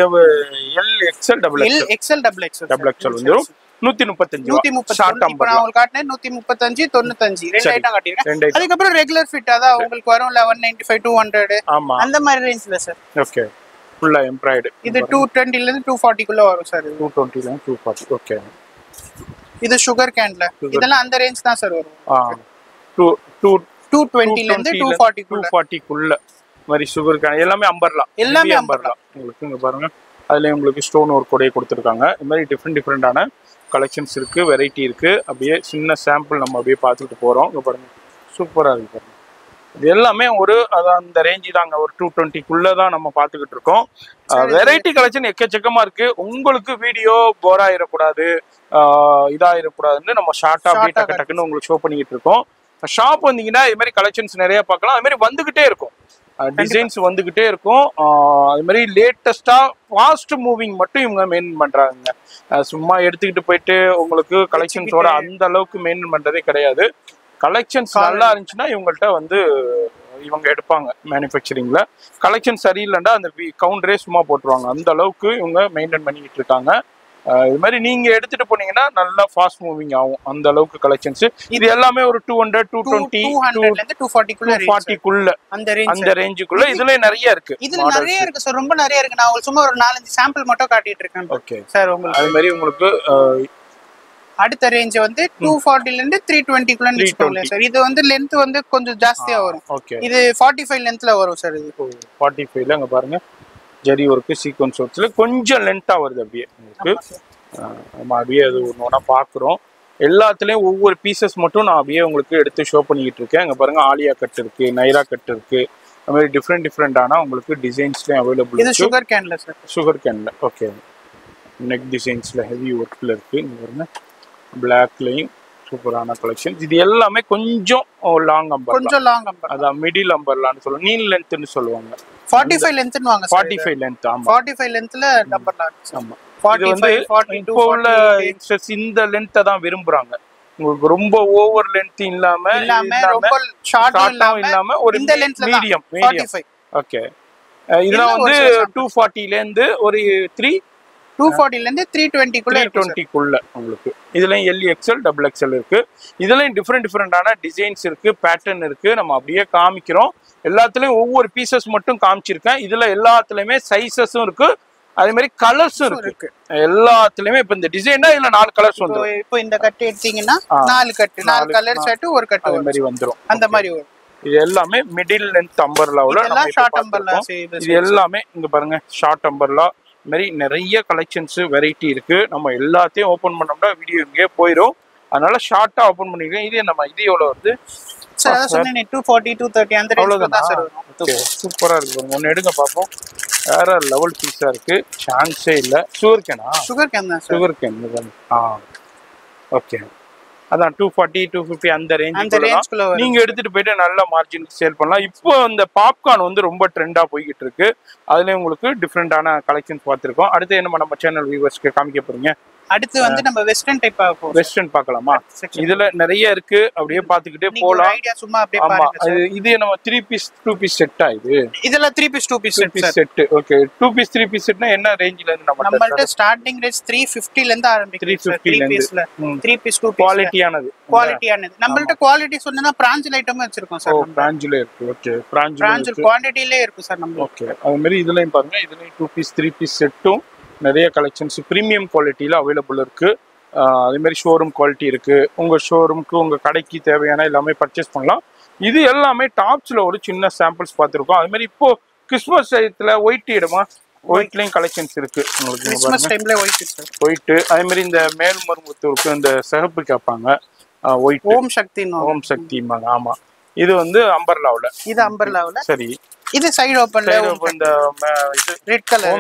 எக்ஸ்எல் டபுள் எக்ஸ்எல் வந்துரும். 135 ஷார்ட் அம்பர்லா. இப்போ நான் உங்களுக்கு காட்டுனேன் 135 95 ரெண்டு ஐட்டம் காட்டிருக்கேன். அதுக்கு அப்புறம் ரெகுலர் ஃபிட் அதான் உங்களுக்கு வரும் 195 200 அந்த மாதிரி ரேஞ்ச்ல சார். ஓகே, ஃபுல்லா எம்ப்ராய்டு. இது 220 ல இருந்து 240 குள்ள வரும் சார். 220 ல இருந்து 240. ஓகே, இது சுகர் கேன்ல இதெல்லாம் அந்த ரேஞ்ச் தான் சார் வரும். 220 ல இருந்து 240 குள்ள மாதிரி சுகர் கேன் எல்லாமே அம்பர்லா. எல்லாமே அம்பர்லா. உங்களுக்கு இங்க பாருங்க, அதுல உங்களுக்கு ஸ்டோன் ஒர்க் கூட கொடுத்துருக்காங்க. இந்த மாதிரி டிஃப்ரெண்டான கலெக்ஷன்ஸ் இருக்கு, வெரைட்டி இருக்கு. அப்படியே சின்ன சாம்பிள் நம்ம அப்படியே பார்த்துட்டு போறோம். இங்க பாருங்க, சூப்பரா இருக்கு பாருங்க. இது எல்லாமே அந்த ரேஞ்சு தாங்க, ஒரு 220 தான் நம்ம பார்த்துக்கிட்டு இருக்கோம். வெரைட்டி கலெக்ஷன் எக்கச்சக்கமா இருக்கு. உங்களுக்கு வீடியோ போர் ஆயிடக்கூடாது, இதாயிடக்கூடாதுன்னு நம்ம ஷார்ட்டா அப்படியே டக்குன்னு உங்களுக்கு ஷோ பண்ணிக்கிட்டு இருக்கோம். ஷாப் வந்தீங்கன்னா இது மாதிரி கலெக்ஷன்ஸ் நிறைய பார்க்கலாம். அது மாதிரி வந்துகிட்டே இருக்கும், டிசைன்ஸ் வந்துகிட்டே இருக்கும். அது மாதிரி லேட்டஸ்டா ஃபாஸ்ட் மூவிங் மட்டும் இவங்க மெயின்டைன் பண்றாங்க. சும்மா எடுத்துக்கிட்டு போயிட்டு உங்களுக்கு கலெக்ஷன்ஸோட அந்த அளவுக்கு மெயின்டைன் பண்றதே கிடையாது. கலெக்ஷன்ஸ் நல்லா இருந்துச்சுன்னா இவங்கள்ட்ட இவங்க எடுப்பாங்க மேனுஃபேக்சரிங்ல. கலெக்ஷன் சரியில்லைன்னா அந்த கவுண்டரே சும்மா போட்டுருவாங்க. அந்த அளவுக்கு இவங்க மெயின்டைன் பண்ணிக்கிட்டு இருக்காங்க. இது மாதிரி நீங்க எடுத்துட்டு போனீங்கன்னா நல்லா ஃபாஸ்ட் மூவிங் ஆகும். அந்த அளவுக்கு கலெக்ஷன்ஸ். இது எல்லாமே ஒரு 200 220 240 குள்ள அந்த ரேஞ்சுக்குள்ள இதுல நிறைய இருக்கு. இதுல நிறைய இருக்கு சார், ரொம்ப நிறைய இருக்கு. நான் உங்களுக்கு சும்மா ஒரு 4-5 சாம்பிள் மட்டும் காட்டிட்டு இருக்கேன். ஓகே சார், உங்களுக்கு அது மாதிரி உங்களுக்கு அடுத்த ரேஞ்ச் வந்து 240 ல இருந்து 320 குள்ள நிச்சுக்கோங்க சார். இது வந்து லெந்த் வந்து கொஞ்சம் ஜாஸ்தியா வரும். இது 45 லெந்த்ல வரும் சார். இது 45ல அங்க பாருங்க, ஜரி ஒர்க்கு, சீக்வன்ஸ் ஒர்க்ஸ்ல கொஞ்சம் லென்த்தா வருது. அப்படியே உங்களுக்கு நம்ம அப்படியே அது ஒண்ணா பாக்குறோம். எல்லாத்துலயும் ஒவ்வொரு பீசஸ் மட்டும் நான் அப்படியே உங்களுக்கு எடுத்து ஷோ பண்ணிக்கிட்டு இருக்கேன். அங்க பாருங்க, ஆலியா கட் இருக்கு, நைரா கட் இருக்கு. அது மாதிரி டிஃப்ரெண்டான உங்களுக்கு டிசைன்ஸ்லயும் அவைலபிள் இருக்கு. சுகர் கேன்ல சார், சுகர் கேன்ல. ஓகே, நெக் டிசைன்ஸ்ல ஹெவி ஒர்க்ல இருக்கு. இங்க பாருங்க, பிளாக்லயும் சூப்பரான கலெக்ஷன். இது எல்லாமே கொஞ்சம் லாங் அம்பர், கொஞ்சம் லாங் அம்பர், அதான் மிடில் அம்பர்லான்னு சொல்லுவாங்க, நீல் லென்த்னு சொல்லுவாங்க. 45 லென்த்னு வாங்க சார். 45 லென்த். ஆமா, 45 லென்த்ல அம்பர்லா இருக்கு. ஆமா, இது வந்து இப்போ உள்ள யங்ஸ்டர்ஸ் இந்த லென்த்தை தான் விரும்புறாங்க. உங்களுக்கு ரொம்ப ஓவர் லென்த் இல்லாம ரொம்ப ஷார்ட்டும் இல்லாம ஒரு மீடியம். ஓகே, இதெல்லாம் வந்து 240 ல இருந்து ஒரு 240 ல இருந்து 320 குள்ள உங்களுக்கு. இதுலயும் எல் எக்ஸ்எல் டபுள் எக்ஸ்எல் இருக்கு. இதுலயும் டிஃப்ரெண்டான டிசைன்ஸ் இருக்கு, பேட்டர்ன் இருக்கு. நம்ம அப்படியே காமிக்கிறோம். எல்லாத்துலயும் ஒவ்வொரு பீசஸ் மட்டும் காமிச்சிருக்கேன். இதுல எல்லாத்துலயுமே சைசஸும் இருக்கு, அதே மாதிரி கலர்ஸும் இருக்கு எல்லாத்துலயுமே. இப்ப இந்த டிசைனா இதுல 4 கலர்ஸ் வந்துரும். இப்போ இந்த கட்டு எடுத்தீங்கன்னா 4 கட்டு 4 கலர் செட் ஒரு கட்டு அந்த மாதிரி வந்துரும். அந்த மாதிரி வரும். இது எல்லாமே மிடில் லென்த் அம்பர்லாவுல நம்ம ஷார்ட் அம்பர்லா இது எல்லாமே இங்க பாருங்க ஷார்ட் அம்பர்லா மாதிரி நிறைய கலெக்ஷன்ஸ் வெரைட்டி இருக்கு. நம்ம எல்லாத்தையும் ஓபன் பண்ணோம்னா வீடியோ இங்கே போயிடும். அதனால ஷார்ட்டா ஓபன் பண்ணிருக்கேன். இது நம்ம இது எவ்வளவு வருது சார்? அத சொன்னேனே 240 230 அந்த ரேஞ்ச்ல தான் சார் வரும். சூப்பரா இருக்கு. ஒன்னு எடுங்க பாப்போம். வேற லெவல் பீஸா இருக்கு. சான்ஸே இல்ல. சுகர் கேனா? சுகர் கேன் தான் சார். சுகர் கேன் தான். ஓகே. அதான் 240 250 அந்த ரேஞ்சுக்குள்ள நீங்க எடுத்துட்டு போயிட்டு நல்ல மார்ஜினுக்கு சேல் பண்ணலாம். இப்போ இந்த பாப்கார்ன் வந்து ரொம்ப ட்ரெண்டா போய்கிட்டு இருக்கு. அதுல உங்களுக்கு டிஃப்ரெண்டான கலெக்ஷன்ஸ் பார்த்திருக்கோம். அடுத்து என்ன நம்ம சேனல் வியூவர்ஸ்க்கு காமிக்க போறீங்க? அடுத்து வந்து நம்ம வெஸ்டர்ன் டைப் ஆகும். வெஸ்டர்ன் பார்க்கலாமா? இதுல நிறைய இருக்கு. அப்படியே பாத்துக்கிட்டே போலாம். ஐடியா சும்மா அப்படியே பாருங்க சார். இது நம்ம 3 பீஸ் 2 பீஸ் செட்டா? இது இதெல்லாம் 3 பீஸ் 2 பீஸ் செட். ஓகே. 2 பீஸ் 3 பீஸ் செட்னா என்ன ரேஞ்சில இருந்து நம்மள்ட்ட ஸ்டார்டிங் ரேட் 350 ல இருந்து ஆரம்பிக்குது. 3 பீஸ்ல 3 பீஸ் 2 பீஸ் குவாலிட்டியானது. நம்மள்ட்ட குவாலிட்டி சொன்னா பிராஞ்ச் ஐட்டமும் வச்சிருக்கோம் சார். பிராஞ்ச்ல இருக்கு. ஓகே. பிராஞ்ச் குவாண்டிட்டிலே இருக்கு சார் நம்ம. ஓகே. அதே மாதிரி இதுலயும் பாருங்க. இதுலயும் 2 பீஸ் 3 பீஸ் செட்டும் நிறைய கலெக்ஷன்ஸ் பிரீமியம் குவாலிட்டியில அவைலபிள் இருக்கு. அதே மாதிரி ஷோரூம் குவாலிட்டி இருக்கு. உங்க ஷோரூமுக்கு உங்க கடைக்கு தேவையான எல்லாமே பர்ச்சேஸ் பண்ணலாம். இது எல்லாமே டாப்ஸ்ல ஒரு சின்ன சாம்பிள்ஸ் பார்த்துருக்கோம். அதே மாதிரி இப்போ கிறிஸ்மஸ் டயத்துல ஒயிட் இடமா ஒயிட்லயும் கலெக்ஷன்ஸ் இருக்கு. உங்களுக்கு கிறிஸ்மஸ் டைம்ல ஒயிட். அதே மாதிரி இந்த மேல்மருவத்தூருக்கு இந்த சிகப்பு கேட்பாங்க. ஒயிட் ஓம் சக்தி. ஆமா. இது வந்து அம்பர்லாவுல. இது அம்பர்லாவுல. சரி. இது சைடு ஓபன்ல இந்த இது ரெட் கலர்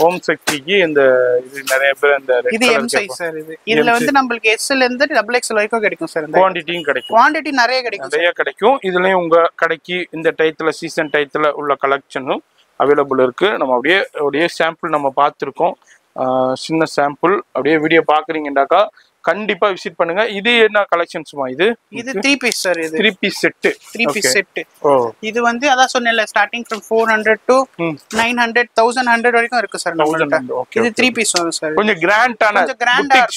ஓம் சக்திக்கு இந்த இது நிறைய பேர் இந்த இது எம் சைஸ் சார். இதுல வந்து நமக்கு எஸ் ல இருந்து டபுள் எக்ஸ்எல் வரைக்கும் கிடைக்கும் சார். குவாண்டிட்டியும் கிடைக்கும். குவாண்டிட்டி நிறைய கிடைக்கும். இதுலயும் உங்க கடைக்கு இந்த டைத்துல சீசன் டைத்துல உள்ள கலெக்ஷனும் அவைலபிள் இருக்கு. நம்ம அப்படியே சாம்பிள் நம்ம பார்த்துருக்கோம். சின்ன சாம்பிள் அப்படியே வீடியோ பாக்குறீங்கன்னாக்கா கண்டிப்பா விசிட் பண்ணுங்க. இது என்ன கலெக்ஷன்ஸ்மா? இது 3 பீஸ் சார். இது 3 பீஸ் செட். 3 piece set. இது வந்து அதான் சொன்னேன்ல ஸ்டார்டிங் फ्रॉम 400 to 900 1100 வரைக்கும் இருக்கு சார். இது 3 பீஸ் வரும் சார். கொஞ்சம் கிராண்டான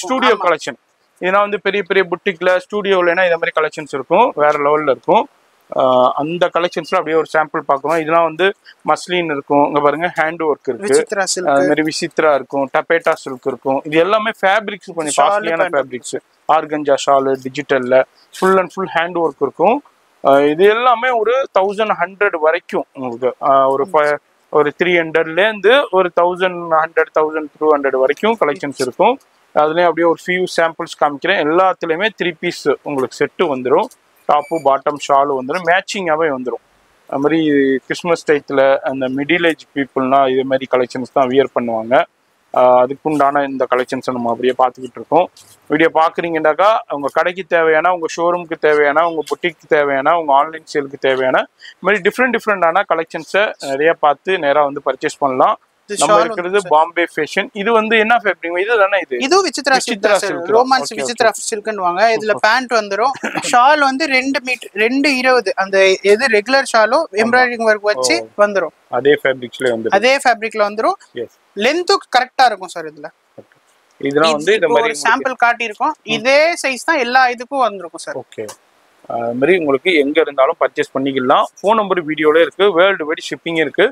ஸ்டுடியோ கலெக்ஷன். ஏன்னா வந்து பெரிய பெரிய புட்டிக்ல ஸ்டுடியோலனா இந்த மாதிரி கலெக்ஷன்ஸ் இருக்கும். வேற லெவல்ல இருக்கும். அந்த கலெக்ஷன்ஸ்ல அப்படியே ஒரு சாம்பிள் பார்க்கணும். இதெல்லாம் வந்து மஸ்லின் இருக்கும். இங்க பாருங்க ஹேண்ட் ஒர்க் இருக்கு. அது மாதிரி விசித்ரா இருக்கும். டபேட்டா சில்க் இருக்கும். இது எல்லாமே ஃபேப்ரிக்ஸ் கொஞ்சம் காஸ்ட்லியான ஃபேப்ரிக்ஸ். ஆர்கஞ்சா ஷால் டிஜிட்டல்ல full and full hand work இருக்கும். இது எல்லாமே ஒரு 1100 வரைக்கும் உங்களுக்கு ஒரு 300ல இருந்து ஒரு 1100 1200 வரைக்கும் கலெக்ஷன்ஸ் இருக்கும். அதுலயும் அப்படியே ஒரு ஃபியூ சாம்பிள்ஸ் காமிக்கிறேன். எல்லாத்துலயுமே 3 பீஸ் உங்களுக்கு செட்டு வந்துடும். டாப்பு பாட்டம் ஷாலு வந்துடும். மேட்சிங்காகவே வந்துடும். அது மாதிரி கிறிஸ்மஸ் டைத்தில் அந்த மிடில் ஏஜ் பீப்புள்னா இது மாதிரி கலெக்ஷன்ஸ் தான் வியர் பண்ணுவாங்க. அதுக்குண்டான இந்த கலெக்ஷன்ஸை நம்ம அப்படியே பார்த்துக்கிட்டு இருக்கோம். வீடியோ பார்க்குறீங்கன்னாக்கா உங்கள் கடைக்கு தேவையான, உங்கள் ஷோரூமுக்கு தேவையான, உங்கள் புட்டிக்கு தேவையான, உங்கள் ஆன்லைன் சேலுக்கு தேவையான இது மாதிரி டிஃப்ரெண்டான கலெக்ஷன்ஸை நிறைய பார்த்து நேராக வந்து பர்ச்சேஸ் பண்ணலாம். நம்ம இருக்கிறது பாம்பே ஃபேஷன். இது வந்து என்ன ஃபேப்ரிக்? இதுதானே இது விசித்ரா சில்க். ரோமான்ஸ் விசித்ரா சில்க்னுவாங்க. இதுல பேண்ட் வந்துரும். ஷால் வந்து 2 மீட்டர் 220. அந்த எது ரெகுலர் ஷாலோ எம்ப்ராய்டரிங் வர்க் வச்சு வந்துரும். அதே ஃபேப்ரிக்ல வந்துரும். லென்த் கரெக்ட்டா இருக்கும் சார். இதுல இதெல்லாம் வந்து இந்த மாதிரி சாம்பிள் காட்டி இருக்கும். இதே சைஸ் தான் எல்லா இதுக்கும் வந்திருக்கும் சார். ஓகே. அது மாதிரி உங்களுக்கு எங்க இருந்தாலும் பர்ச்சேஸ் பண்ணிக்கலாம். ஃபோன் நம்பர் வீடியோல இருக்கு. வேர்ல்டு வைட் ஷிப்பிங் இருக்கு.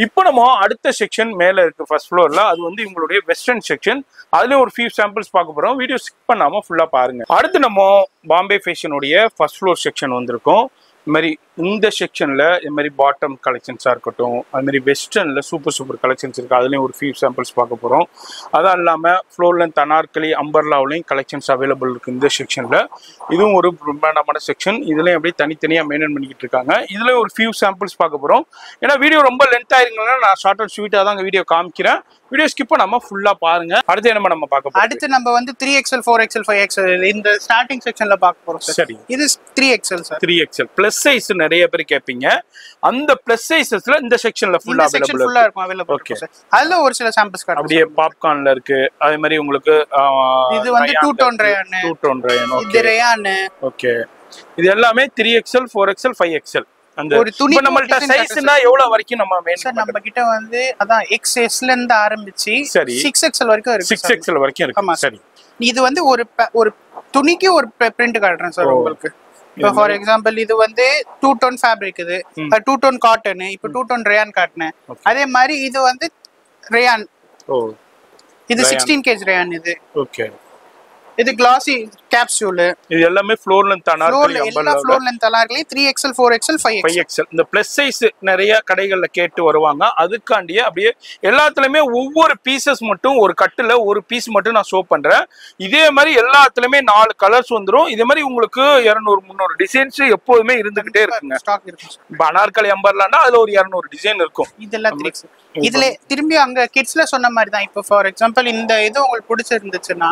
இப்போ நம்ம அடுத்த செக்ஷன் மேல இருக்கு ஃபர்ஸ்ட் ஃப்ளோர்ல. அது வந்து உங்களுடைய வெஸ்டர்ன் செக்ஷன். அதுல ஒரு ஃபியூ சாம்பிள்ஸ் பார்க்க போறோம். வீடியோ ஸ்கிப் பண்ணாம ஃபுல்லா பாருங்க. அடுத்து நம்ம பாம்பே ஃபேஷனுடைய ஃபர்ஸ்ட் ஃப்ளோர் செக்ஷன் வந்திருக்கோம். இது மாதிரி இந்த செக்ஷன்ல இது மாதிரி பாட்டம் கலெக்ஷன்ஸா இருக்கட்டும், அது மாதிரி வெஸ்டர்ன்ல சூப்பர் கலெக்ஷன்ஸ் இருக்கு. அதுலயும் ஒரு ஃபியூ சாம்பிள்ஸ் பார்க்க போறோம். அதுவும் இல்லாம ஃப்ளோர்ல அனார்கலி அம்பர்லாவிலையும் கலெக்ஷன்ஸ் அவைலபிள் இருக்கு இந்த செக்ஷன்ல. இதுவும் ஒரு பிரம்மாண்டமான செக்ஷன். இதுலயும் அப்படியே தனித்தனியா மெயின்டைன் பண்ணிக்கிட்டு இருக்காங்க. இதுல ஒரு ஃபியூ சாம்பிள்ஸ் பார்க்க போறோம். ஏன்னா வீடியோ ரொம்ப லென்த் ஆயிருங்கன்னா நான் ஷார்ட் அண்ட் ஸ்வீட்டா தான் வீடியோ காமிக்கிறேன். வீடியோ ஸ்கிப் பண்ணாம ஃபுல்லா பாருங்க. அடுத்து என்ன நம்ம பார்க்க போறோம்? அடுத்து நம்ம வந்து 3XL 4XL 5XL இந்த ஸ்டார்டிங் செக்ஷன்ல பார்க்க போறோம் சார். சரி. இது 3XL sir. 3XL plus size நிறைய பேர் கேட்பீங்க. அந்த பிளஸ் சைஸஸ்ல இந்த செக்ஷன்ல ஃபுல்லா அவைலபிள் இருக்கு சார். அதுல ஒரு சில சாம்பிள்ஸ் காட்டுறேன். அப்படியே பாப்கார்ன்ல இருக்கு. அதே மாதிரி உங்களுக்கு இது வந்து 2 டோன் ரயான். இது ரயான். ஓகே. இது எல்லாமே 3XL 4XL 5XL. அந்த ஒரு துணி நம்மள்ட்ட சைஸ்னா எவ்வளவு வரைக்கும் நம்ம மெயின் சார்? நம்ம கிட்ட வந்து அதான் XS ல இருந்து ஆரம்பிச்சு 6XL வரைக்கும் இருக்கு. 6XL வரைக்கும் இருக்கு. சரி. இது வந்து ஒரு துணிக்கு ஒரு பிரிண்ட் காட்டுறேன் சார் உங்களுக்கு. இப்போ ஃபார் எக்ஸாம்பிள் இது வந்து 2 டோன் ஃபேப்ரிக். இது 2 டோன் காட்டன். இப்போ 2 டோன் ரயான் காட்டுனேன். அதே மாதிரி இது வந்து ரேயான். ஓ, இது 16 kg ரேயான். இது ஓகே. இது கிளாசி கேப்சூல். இது எல்லாமே ஃப்ளோர் லென்த் அனார்கலி எல்லா floor length Anarkali 3XL 4XL 5XL. இந்த பிளஸ் சைஸ் நிறைய கடைகள்ல கேட்டு வருவாங்க. அதுக்காண்டியே அப்படியே எல்லாத்துலயுமே ஒவ்வொரு பீசஸ் மட்டும் ஒரு கட்டுல ஒரு பீஸ் மட்டும் நான் ஷோ பண்றேன். இதே மாதிரி எல்லாத்துலயுமே 4 கலர்ஸ் வந்துரும். இதே மாதிரி உங்களுக்கு 200 300 டிசைன்ஸ் எப்போதுமே இருந்துகிட்டே இருக்குங்க. ஸ்டாக் இருக்கு. இப்ப அனார்கலி அம்பர்லான்னா அதுல ஒரு 200 டிசைன் இருக்கும். இதெல்லாம் 3XL. இதுல திரும்பி அங்க கிட்ஸ்ல சொன்ன மாதிரி தான். இப்போ ஃபார் எக்ஸாம்பிள் இந்த இது உங்களுக்கு பிடிச்சிருந்துச்சுன்னா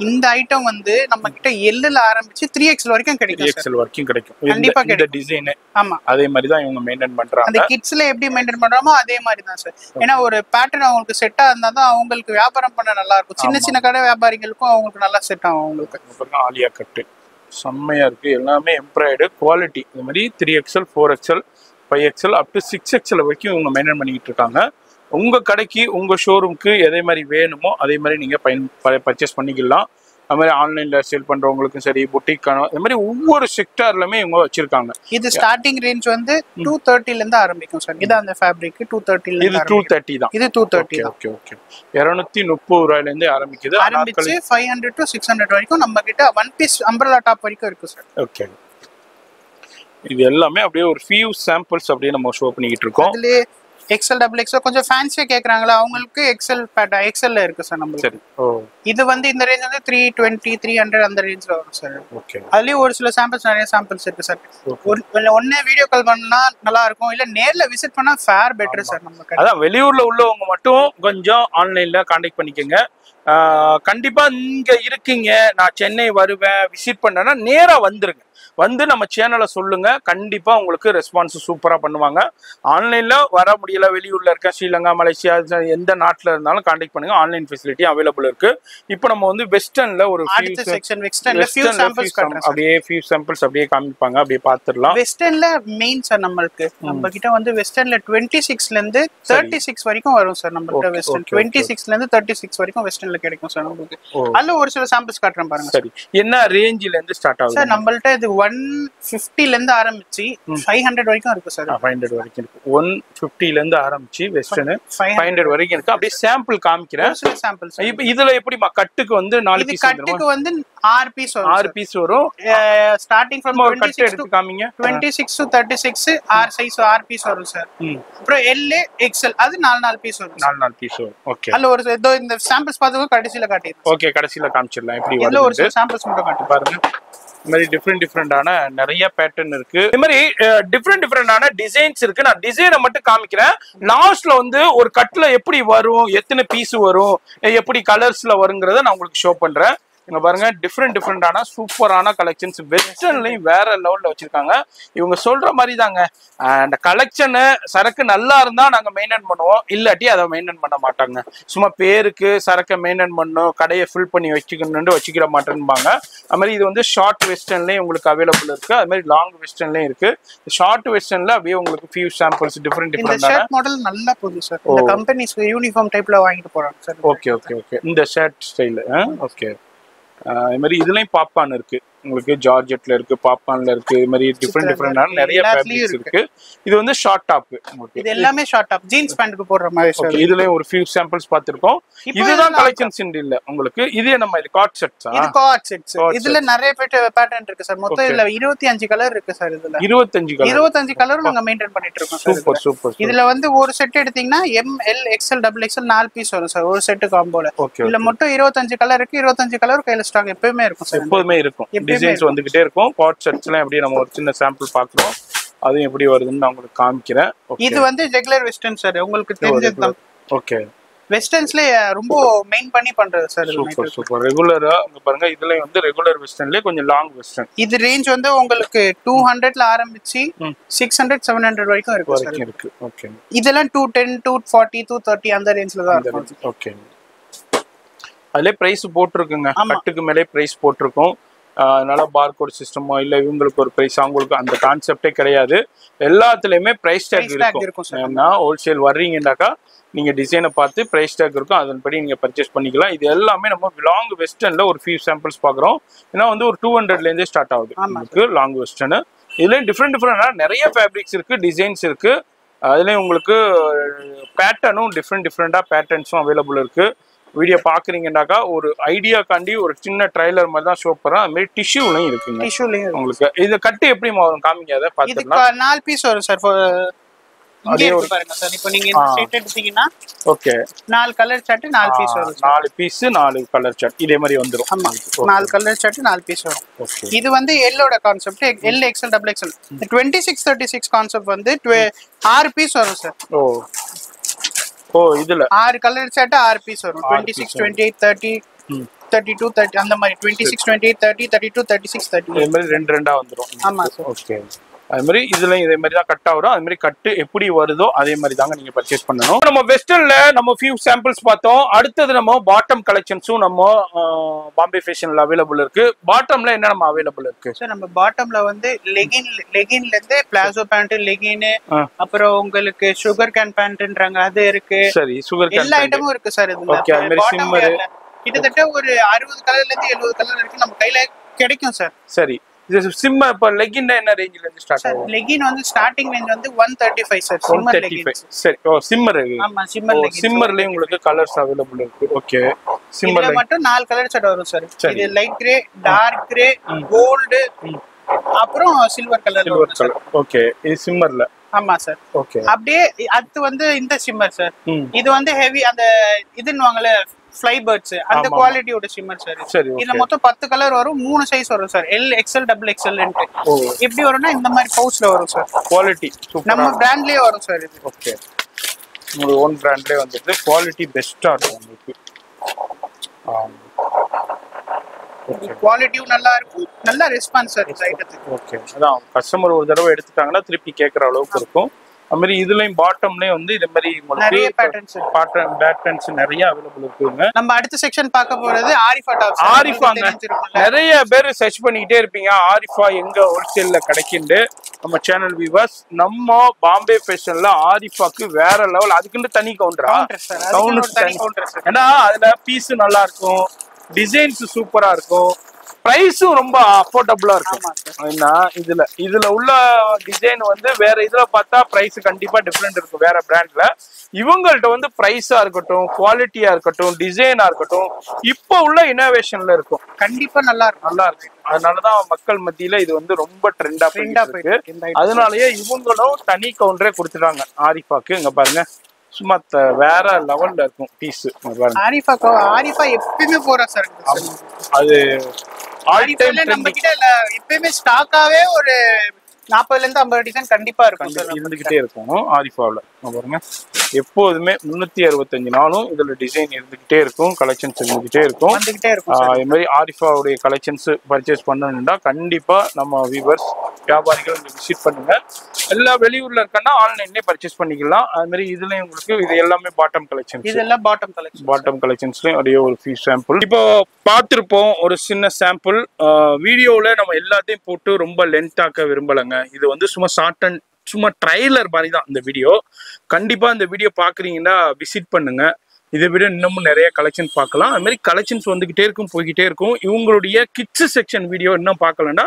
இந்த ஐட்டம் வந்து நம்ம கிட்ட எல்லுல ஆரம்பிச்சு 3XL வரைக்கும் கிடைக்கும். 3XL வரைக்கும் கிடைக்கும். கண்டிப்பா இந்த டிசைன். ஆமா, அதே மாதிரி தான் இவங்க மெயின்டைன் பண்றாங்க. அந்த கிட்ஸ்ல எப்படி மெயின்டைன் பண்றோமோ அதே மாதிரி தான் சார். ஏன்னா ஒரு பேட்டர்ன் அவங்களுக்கு செட்டா இருந்தா தான் அவங்களுக்கு வியாபாரம் பண்ண நல்லா இருக்கும். சின்ன சின்ன கடை வியாபாரிகளுக்கும் அவங்களுக்கு நல்லா செட் ஆகும். அவங்களுக்கு ஆலியா கட்டு செம்மையா இருக்கு. எல்லாமே எம்ப்ராய்டு குவாலிட்டி. இந்த மாதிரி 3XL 4XL 5XL up to 6XL வரைக்கும் இவங்க மெயின்டைன் பண்ணிக்கிட்டு இருக்காங்க. உங்க கடைக்கு உங்க ஷோரூம்க்கு எதே மாதிரி வேணுமோ அதே மாதிரி நீங்க பர்ச்சேஸ் பண்ணிக்கலாம். அது மாதிரி ஆன்லைன்ல சேல் பண்றவங்களுக்கும் சரி, புட்டிக்கான இந்த மாதிரி ஒவ்வொரு செக்டார்லயுமே இவங்க வச்சிருக்காங்க. இது ஸ்டார்டிங் ரேஞ்ச் வந்து 230 ல இருந்து ஆரம்பிக்கும் சார். இது அந்த ஃபேப்ரிக் 230 ல இது 230 தான். இது 230 ஓகே ஓகே. 230 ரூபாயில இருந்து ஆரம்பிக்குது. ஆரம்பிச்சு 500 to 600 வரைக்கும் நம்ம கிட்ட ஒன் பீஸ் அம்பரலா டாப் வரைக்கும் இருக்கு சார். ஓகே. இது எல்லாமே அப்படியே ஒரு ஃபியூ சாம்பிள்ஸ் அப்படியே நம்ம ஷோ பண்ணிக்கிட்டு இருக்கோம். அதுல XL XXL கொஞ்சம் ஃபேன்சியா கேக்குறாங்களா அவங்களுக்கு XL இருக்கு சார் நம்ம. சரி. ஓ, இது வந்து இந்த ரேஞ்ச் வந்து 320 300 அந்த ரேஞ்ச்ல வரும் சார். ஓகே. அதுலயும் ஒரு சில சாம்பிள்ஸ் நிறைய சாம்பிள்ஸ் இருக்கு சார். ஒண்ணே வீடியோ கால் பண்ணா நல்லா இருக்கும், இல்ல நேர்ல விசிட் பண்ணா ஃபேர் பெட்டர் சார். நம்ம அதான் வெளியூர்ல உள்ளவங்க மட்டும் கொஞ்சம் ஆன்லைன்ல கான்டாக்ட் பண்ணிக்கோங்க. கண்டிப்பா இங்க இருக்கீங்க, நான் சென்னை வருவேன் விசிட் பண்ணேன்னா நேரா வந்துருங்க. வந்து நம்ம சேனலை சொல்லுங்க, கண்டிப்பா உங்களுக்கு ரெஸ்பான்ஸ் சூப்பரா பண்ணுவாங்க. ஆன்லைன்ல வர முடியல, வெளியூர்ல இருக்க ஸ்ரீலங்கா மலேசியா எந்த நாட்டுல இருந்தாலும் கான்டாக்ட் பண்ணுங்க. ஆன்லைன் ஃபெசிலிட்டி அவைலபிள் இருக்கு. இப்போ நம்ம வந்து வெஸ்டர்ன்ல ஒரு அப்படியே ஃபியூ சாம்பிள்ஸ் அப்படியே காமிப்பாங்க, அப்படியே பாத்துடலாம். வெஸ்டர்ன்ல மெயின் சார் நம்மளுக்கு நம்ம கிட்ட வந்து வெஸ்டர்ன்ல 26 ல இருந்து 36 வரைக்கும் வரும் சார். நம்மள்ட்ட வெஸ்டர்ன் 26 ல இருந்து 36 வரைக்கும் வெஸ்டர்ன்ல கிடைக்கும் சார் நம்மளுக்கு. அதுல ஒரு சில சாம்பிள்ஸ் காட்டுறேன் பாருங்க. சரி, என்ன ரேஞ்சில இருந்து ஸ்டார்ட் ஆகுது சார்? நம்மள்ட்ட இது 150 ல இருந்து ஆரம்பிச்சு 500 வரைக்கும் இருக்கு சார். 500 வரைக்கும் இருக்கு. 150 ல இருந்து ஆரம்பிச்சு வெஸ்டர்ன் 500 வரைக்கும் இருக்கு. அப்படியே சாம்பிள் காமிக்கிறேன். சில சாம்பிள்ஸ். இப்போ இதுல எப்படி கட்டுக்கு வந்து 4 பீஸ் வரும்? கட்டுக்கு வந்து 6 பீஸ் வரும். 6 பீஸ் வரும். ஸ்டார்டிங் फ्रॉम 26 to காமிங்க. 26 to 36 R சைஸ் 6 பீஸ் வரும் சார். அப்புறம் L XL அது 4 பீஸ் வரும். 4 பீஸ் வரும். ஓகே. அதுல ஒரு இதோ இந்த சாம்பிள்ஸ் பாத்துக்கோ, கடைசில காட்டிடுறேன். ஓகே, கடைசில காமிச்சிடலாம் எப்படி வருது. இதுல ஒரு சில சாம்பிள்ஸ் மட்டும் காட்டு பாருங்க. இந்த மாதிரி டிஃப்ரெண்டான நிறைய பேட்டர்ன் இருக்கு. இந்த மாதிரி டிஃப்ரெண்டான டிசைன்ஸ் இருக்கு. நான் டிசைனை மட்டும் காமிக்கிறேன். லாஸ்ட்ல வந்து ஒரு கட்ல எப்படி வரும், எத்தனை பீஸ் வரும், எப்படி கலர்ஸ்ல வருங்கிறத நான் உங்களுக்கு ஷோ பண்றேன். இங்க பாருங்க, டிஃப்ரெண்டான சூப்பரான கலெக்ஷன்ஸ் வெஸ்டர்ன்லயும் வேற லெவல்ல வச்சிருக்காங்க. இவங்க சொல்ற மாதிரி தாங்க, அந்த கலெக்ஷன் சரக்கு நல்லா இருந்தா நாங்க மெயின்டைன் பண்ணுவோம், இல்லாட்டி அதை மெயின்டைன் பண்ண மாட்டாங்க. சும்மா பேருக்கு சரக்கை மெயின்டைன் பண்ணணும், கடையை ஃபில் பண்ணி வச்சுக்கணும்னு வச்சுக்கிற மாட்டேன்பாங்க. அது மாதிரி இது வந்து ஷார்ட் வெஸ்டர்ன்லயும் உங்களுக்கு அவைலபிள் இருக்கு, அது மாதிரி லாங் வெஸ்டர்ன்லயும் இருக்கு. ஷார்ட் வெஸ்டர்ன்ல அப்படியே உங்களுக்கு ஃபியூ சாம்பிள்ஸ் டிஃப்ரெண்டான மாடல் நல்லா போகுது சார். இந்த கம்பெனிஸ் யூனிஃபார்ம் டைப்ல வாங்கிட்டு போறாங்க சார். Okay okay okay. இந்த ஷர்ட் ஸ்டைல் ஓகே. இது மாதிரி இதுலயும் பாப்கார்ன் இருக்கு, உங்களுக்கு ஜார்ஜெட்ல இருக்கு, பாப்கார்ன்ல இருக்கு. இது மாதிரி டிஃப்ரெண்டான நிறைய ஃபேப்ரிக்ஸ் இருக்கு. இது வந்து ஷார்ட் டாப். இது எல்லாமே ஷார்ட் டாப் ஜீன்ஸ் பேண்ட்க்கு போடுற மாதிரி சார். இதுலயும் ஒரு ஃபியூ சாம்பிள்ஸ் பாத்துறோம். இதுதான் கலெக்ஷன்ஸ் இல்ல உங்களுக்கு. இதே நம்ம இது காட் செட்ஸ். இது காட் செட்ஸ். இதுல நிறைய பேட்டர்ன் இருக்கு சார். மொத்தம் இதுல 25 கலர் இருக்கு சார். இதுல 25 கலர் நாங்க மெயின்டைன் பண்ணிட்டு இருக்கோம் சார். Super super. இதுல வந்து ஒரு செட் எடுத்தீங்கன்னா ML XL XXL 4 பீஸ் வரும் சார் ஒரு செட் காம்போல. இதுல மொத்தம் 25 கலர் இருக்கு. 25 கலர் கையில ஸ்டாக் எப்பவுமே இருக்கும் சார். எப்பவுமே இருக்கும். டிசைன்ஸ் வந்துகிட்டே இருக்கும். காட் செட்ஸ்லாம் எப்படி நம்ம ஒரு சின்ன சாம்பிள் பாக்குறோம், அதுவும் எப்படி வருதுன்னு நான் உங்களுக்கு காமிக்கிறேன். இது வந்து ரெகுலர் வெஸ்டர்ன் சார், உங்களுக்கு தெரிஞ்சதுதான். ஓகே. வெஸ்டர்ன்ஸ்ல ரொம்ப மெயின் பண்ணி பண்றது சார். Super super. ரெகுலரா இங்க பாருங்க, இதுல வந்து ரெகுலர் வெஸ்டர்ன்லயே கொஞ்சம் லாங் வெஸ்டர்ன். இது ரேஞ்ச் வந்து உங்களுக்கு 200 ல ஆரம்பிச்சு 600 700 வரைக்கும் இருக்கு. ஓகே. இதெல்லாம் 210 240 230 அந்த ரேஞ்ச்ல தான் இருக்கும். ஓகே. அதுல பிரைஸ் போட்டுருக்குங்க, கட்டுக்கு மேலே பிரைஸ் போட்டிருக்கோம். அதனால பார்கோட் சிஸ்டமோ இல்ல இவங்களுக்கு ஒரு பிரைஸ் அவங்களுக்கு அந்த கான்செப்டே கிடையாது. எல்லாத்துலயுமே பிரைஸ் டேக் இருக்கும். ஏன்னா ஹோல்சேல் வர்றீங்கன்னாக்கா நீங்க டிசைனை பார்த்து பிரைஸ் டேக் இருக்கும், அதன்படி நீங்க பர்ச்சேஸ் பண்ணிக்கலாம். இது எல்லாமே நம்ம லாங் வெஸ்டர்ன்ல ஒரு ஃபியூ சாம்பிள்ஸ் பாக்குறோம். ஏன்னா வந்து ஒரு 200ல இருந்தே ஸ்டார்ட் ஆகுது உங்களுக்கு லாங் வெஸ்டர்ன். இதுல டிஃப்ரெண்டான நிறைய ஃபேப்ரிக்ஸ் இருக்கு, டிசைன்ஸ் இருக்கு. அதுலேயும் உங்களுக்கு பேட்டர்னும் டிஃப்ரெண்ட்டாக பேட்டர்ன்ஸும் அவைலபிள் இருக்கு. வீடியோ பாக்குறீங்கன்னாக்கா ஒரு ஐடியாக்காண்டி ஒரு சின்ன ட்ரைலர் மாதிரி தான் ஷோ பண்ணுறோம். அது மாதிரி டிஷ்யூலையும் இருக்குங்க. டிஷ்யூலையும் உங்களுக்கு இது கட்டு எப்படி வரும் காமிங்க, அதை பார்த்துக்கலாம். 4 பீஸ் வரும் சார். அதே ஒரு பாருங்க சார். இப்போ நீங்க இந்த செட் எடுத்தீங்கன்னா ஓகே 4 கலர் சார்ட் 4 பீஸ் வரும். 4 பீஸ் 4 கலர் சார்ட் இதே மாதிரி வந்துரும். ஆமா 4 கலர் சார்ட் 4 பீஸ் வரும். இது வந்து எல்லோட concept. L XL double XL 2636 concept வந்து 6 பீஸ் வரும் சார். இதுல 6 கலர் சார்ட் 6 பீஸ் வரும். 26 28 30 32 30 அந்த மாதிரி 26 28 30 32 36 30 இதே மாதிரி ரெண்டா வந்துரும். ஆமா சார். ஓகே அது மாதிரி இதுலயும் இதே மாதிரி தான் கட் ஆகும். அது மாதிரி கட்டு எப்படி வருதோ அதே மாதிரி தாங்க நீங்க பர்ச்சேஸ் பண்ணணும். நம்ம வெஸ்டர்ன்ல நம்ம ஃபியூ சாம்பிள்ஸ் பார்த்தோம். அடுத்தது நம்ம பாட்டம் கலெக்ஷன்ஸும் நம்ம பாம்பே ஃபேஷன்ல அவைலபிள் இருக்கு. பாட்டம்ல என்ன நம்ம அவைலபிள் இருக்கு சார்? நம்ம பாட்டம்ல வந்து லெகின்ல இருந்து பிளாசோ பேண்ட், லெகின், அப்புறம் உங்களுக்கு சுகர் கேன் பேண்ட்ன்றாங்க அது இருக்கு. சரி சுகர் கேன் எல்லா ஐட்டமும் இருக்கு சார் இதுல. ஓகே அது மாதிரி சிம்மர் கிட்டத்தட்ட ஒரு 60 கலர்ல இருந்து 70 கலர் வரைக்கும் நம்ம கையில கிடைக்கும் சார். சரி இது சிம்ம இப்ப லெகின் என்ன ரேஞ்சில இருந்து ஸ்டார்ட் ஆகும்? லெகின் வந்து ஸ்டார்டிங் ரேஞ்ச் வந்து 135 சார். Shimmer legging. சரி சிம்மர். ஆமா சிம்மர் லெகின். சிம்மர்லயே உங்களுக்கு கலர்ஸ் அவைலபிள் இருக்கு. ஓகே சிம்மர்ல மட்டும் 4 கலர் செட் வரும் சார். இது light grey, dark grey, gold, அப்புறம் சில்வர் கலர். ஓகே இது சிம்மர்ல. ஆமா சார். ஓகே அப்படியே அது வந்து இந்த சிம்மர் சார். இது வந்து ஹெவி அந்த இதுன்னு வாங்கல ஃப்ளை பேர்ட்ஸ் அந்த குவாலிட்டியோட சிம்மர் சார். இதுல மொத்தம் 10 கலர் வரும். 3 சைஸ் வரும் sir. L XL double XL எப்படி வரும்னா இந்த மாதிரி பவுச்ல வரும் சார். குவாலிட்டி நம்ம பிராண்ட்லயே வரும் சார் இது. ஓகே உங்க ஓன் பிராண்ட்லயே வந்துட்டு குவாலிட்டி பெஸ்டா இருக்கும் உங்களுக்கு. குவாலிட்டியும் நல்லா இருக்கும். நல்ல ரெஸ்பான்ஸ் சார் இந்த ஐட்டத்துக்கு. ஓகே அதான் கஸ்டமர் ஒரு தடவை எடுத்துட்டாங்கன்னா திருப்பி கேட்கற அளவுக்கு இருக்கும். அது மாதிரி இதுலயும் பாட்டம்லயே வந்து இந்த மாதிரி நிறைய பேட்டர்ன்ஸ் பேட்டர்ன்ஸ் நிறைய அவைலபிள் இருக்குங்க. நம்ம அடுத்த செக்ஷன் பார்க்க போறது ஆரிஃபா டாப்ஸ். ஆரிஃபாங்க நிறைய பேர் சர்ச் பண்ணிக்கிட்டே இருப்பீங்க ஆரிஃபா எங்க ஹோல்சேல்ல கிடைக்குன்னு. நம்ம சேனல் வியூவர்ஸ் நம்ம பாம்பே ஃபேஷன்ல ஆரிஃபாக்கு வேற லெவல். அதுக்குன்னு தனி கவுண்டரா? ஏன்னா அதுல பீஸ் நல்லா இருக்கும், டிசைன்ஸ் சூப்பரா இருக்கும், பிரைஸும் ரொம்ப அஃபோர்டபுளா இருக்கும். ஏன்னா இதுல உள்ள டிசைன் வந்து வேற இதுல பார்த்தா பிரைஸ் கண்டிப்பா டிஃப்ரெண்ட் இருக்கும் வேற பிராண்ட்ல. இவங்கள்ட்ட வந்து பிரைஸா இருக்கட்டும், குவாலிட்டியா இருக்கட்டும், டிசைனா இருக்கட்டும் இப்ப உள்ள இனோவேஷன்ல இருக்கும். கண்டிப்பா நல்லா இருக்கு. அதனாலதான் மக்கள் மத்தியில இது வந்து ரொம்ப ட்ரெண்டா போயிருக்கு. அதனாலயே இவங்களும் தனி கவுண்டரே கொடுத்துட்டாங்க ஆரிஃபாக்கு. இங்க பாருங்க சும்மா வேற லெவல்ல இருக்கும் பீஸ். ஆரிஃபா எப்பயுமே போறா சார். அது நம்ம கிட்ட எப்பயுமே ஸ்டாக்காவே ஒரு 40ல இருந்து 50 டிசைன் கண்டிப்பா இருக்கும் சார். இருந்துகிட்டே இருக்கும் ஆரிஃபாவில். பாருங்க எப்போதுமே 365 நாளும் இதுல டிசைன் இருந்துகிட்டே இருக்கும், கலெக்ஷன்ஸ் இருந்துகிட்டே இருக்கும். இது மாதிரி ஆரிஃபாவுடைய கலெக்ஷன்ஸ் பர்ச்சேஸ் பண்ணணும்னா கண்டிப்பா நம்ம வியூவர்ஸ் வியாபாரிகள் விசிட் பண்ணுங்க. எல்லா வெளியூர்ல இருக்கன்னா ஆன்லைன்லயே பர்ச்சேஸ் பண்ணிக்கலாம். அது மாதிரி இதுலயும் உங்களுக்கு இது எல்லாமே பாட்டம் கலெக்ஷன்ஸ். இதெல்லாம் பாட்டம் கலெக்ஷன்ஸ்லயும் அப்படியே ஒரு ஃபியூ சாம்பிள் இப்போ பார்த்திருப்போம். ஒரு சின்ன சாம்பிள் வீடியோல நம்ம எல்லாத்தையும் போட்டு ரொம்ப லென்த் ஆக்க விரும்பலங்க. இது வந்து சும்மா ட்ரைலர் மாதிரி தான் இந்த வீடியோ. கண்டிப்பா இந்த வீடியோ பாக்குறீங்கன்னா விசிட் பண்ணுங்க. இதை விட இன்னமும் நிறைய கலெக்ஷன் பார்க்கலாம். அது மாதிரி கலெக்ஷன்ஸ் வந்துகிட்டே இருக்கும், போய்கிட்டே இருக்கும். இவங்களுடைய கிட்ஸ் செக்ஷன் வீடியோ இன்னும் பார்க்கலன்னா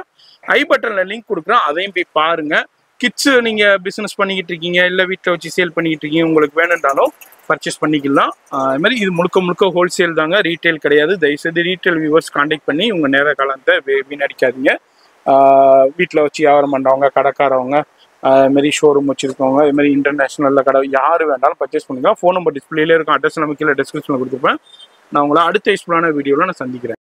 ஐ பட்டன்ல லிங்க் கொடுக்குறோம், அதையும் போய் பாருங்க. கிட்ஸ் நீங்க பிசினஸ் பண்ணிக்கிட்டு இருக்கீங்க, இல்ல வீட்டில் வச்சு சேல் பண்ணிக்கிட்டு இருக்கீங்க, உங்களுக்கு வேணும்னாலும் பர்ச்சேஸ் பண்ணிக்கலாம். அது மாதிரி இது முழுக்க ஹோல்சேல் தாங்க, ரீட்டைல் கிடையாது. தயவுசெய்து ரீட்டைல் வியூவர்ஸ் கான்டாக்ட் பண்ணி உங்க நேர காலத்தை வீணடிக்காதீங்க. வீட்டில் வச்சு வியாபாரம் பண்ணுறவங்க, கடைக்காரவங்க, அதுமாரி ஷோரூம் வச்சுருக்கவங்க, இது மாதிரி இன்டர்நேஷ்னலில் கடை யார் வேண்டாலும் பர்ச்சேஸ் பண்ணிக்கலாம். ஃபோன் நம்பர் டிஸ்பிளேல இருக்கும், அட்ரஸ் நம்ம கீழே டிஸ்கிரிப்ஷனில் கொடுத்துருப்பேன். நான் உங்களை அடுத்த யூஸ்ஃபுல்லான வீடியோவில் நான் சந்திக்கிறேன்.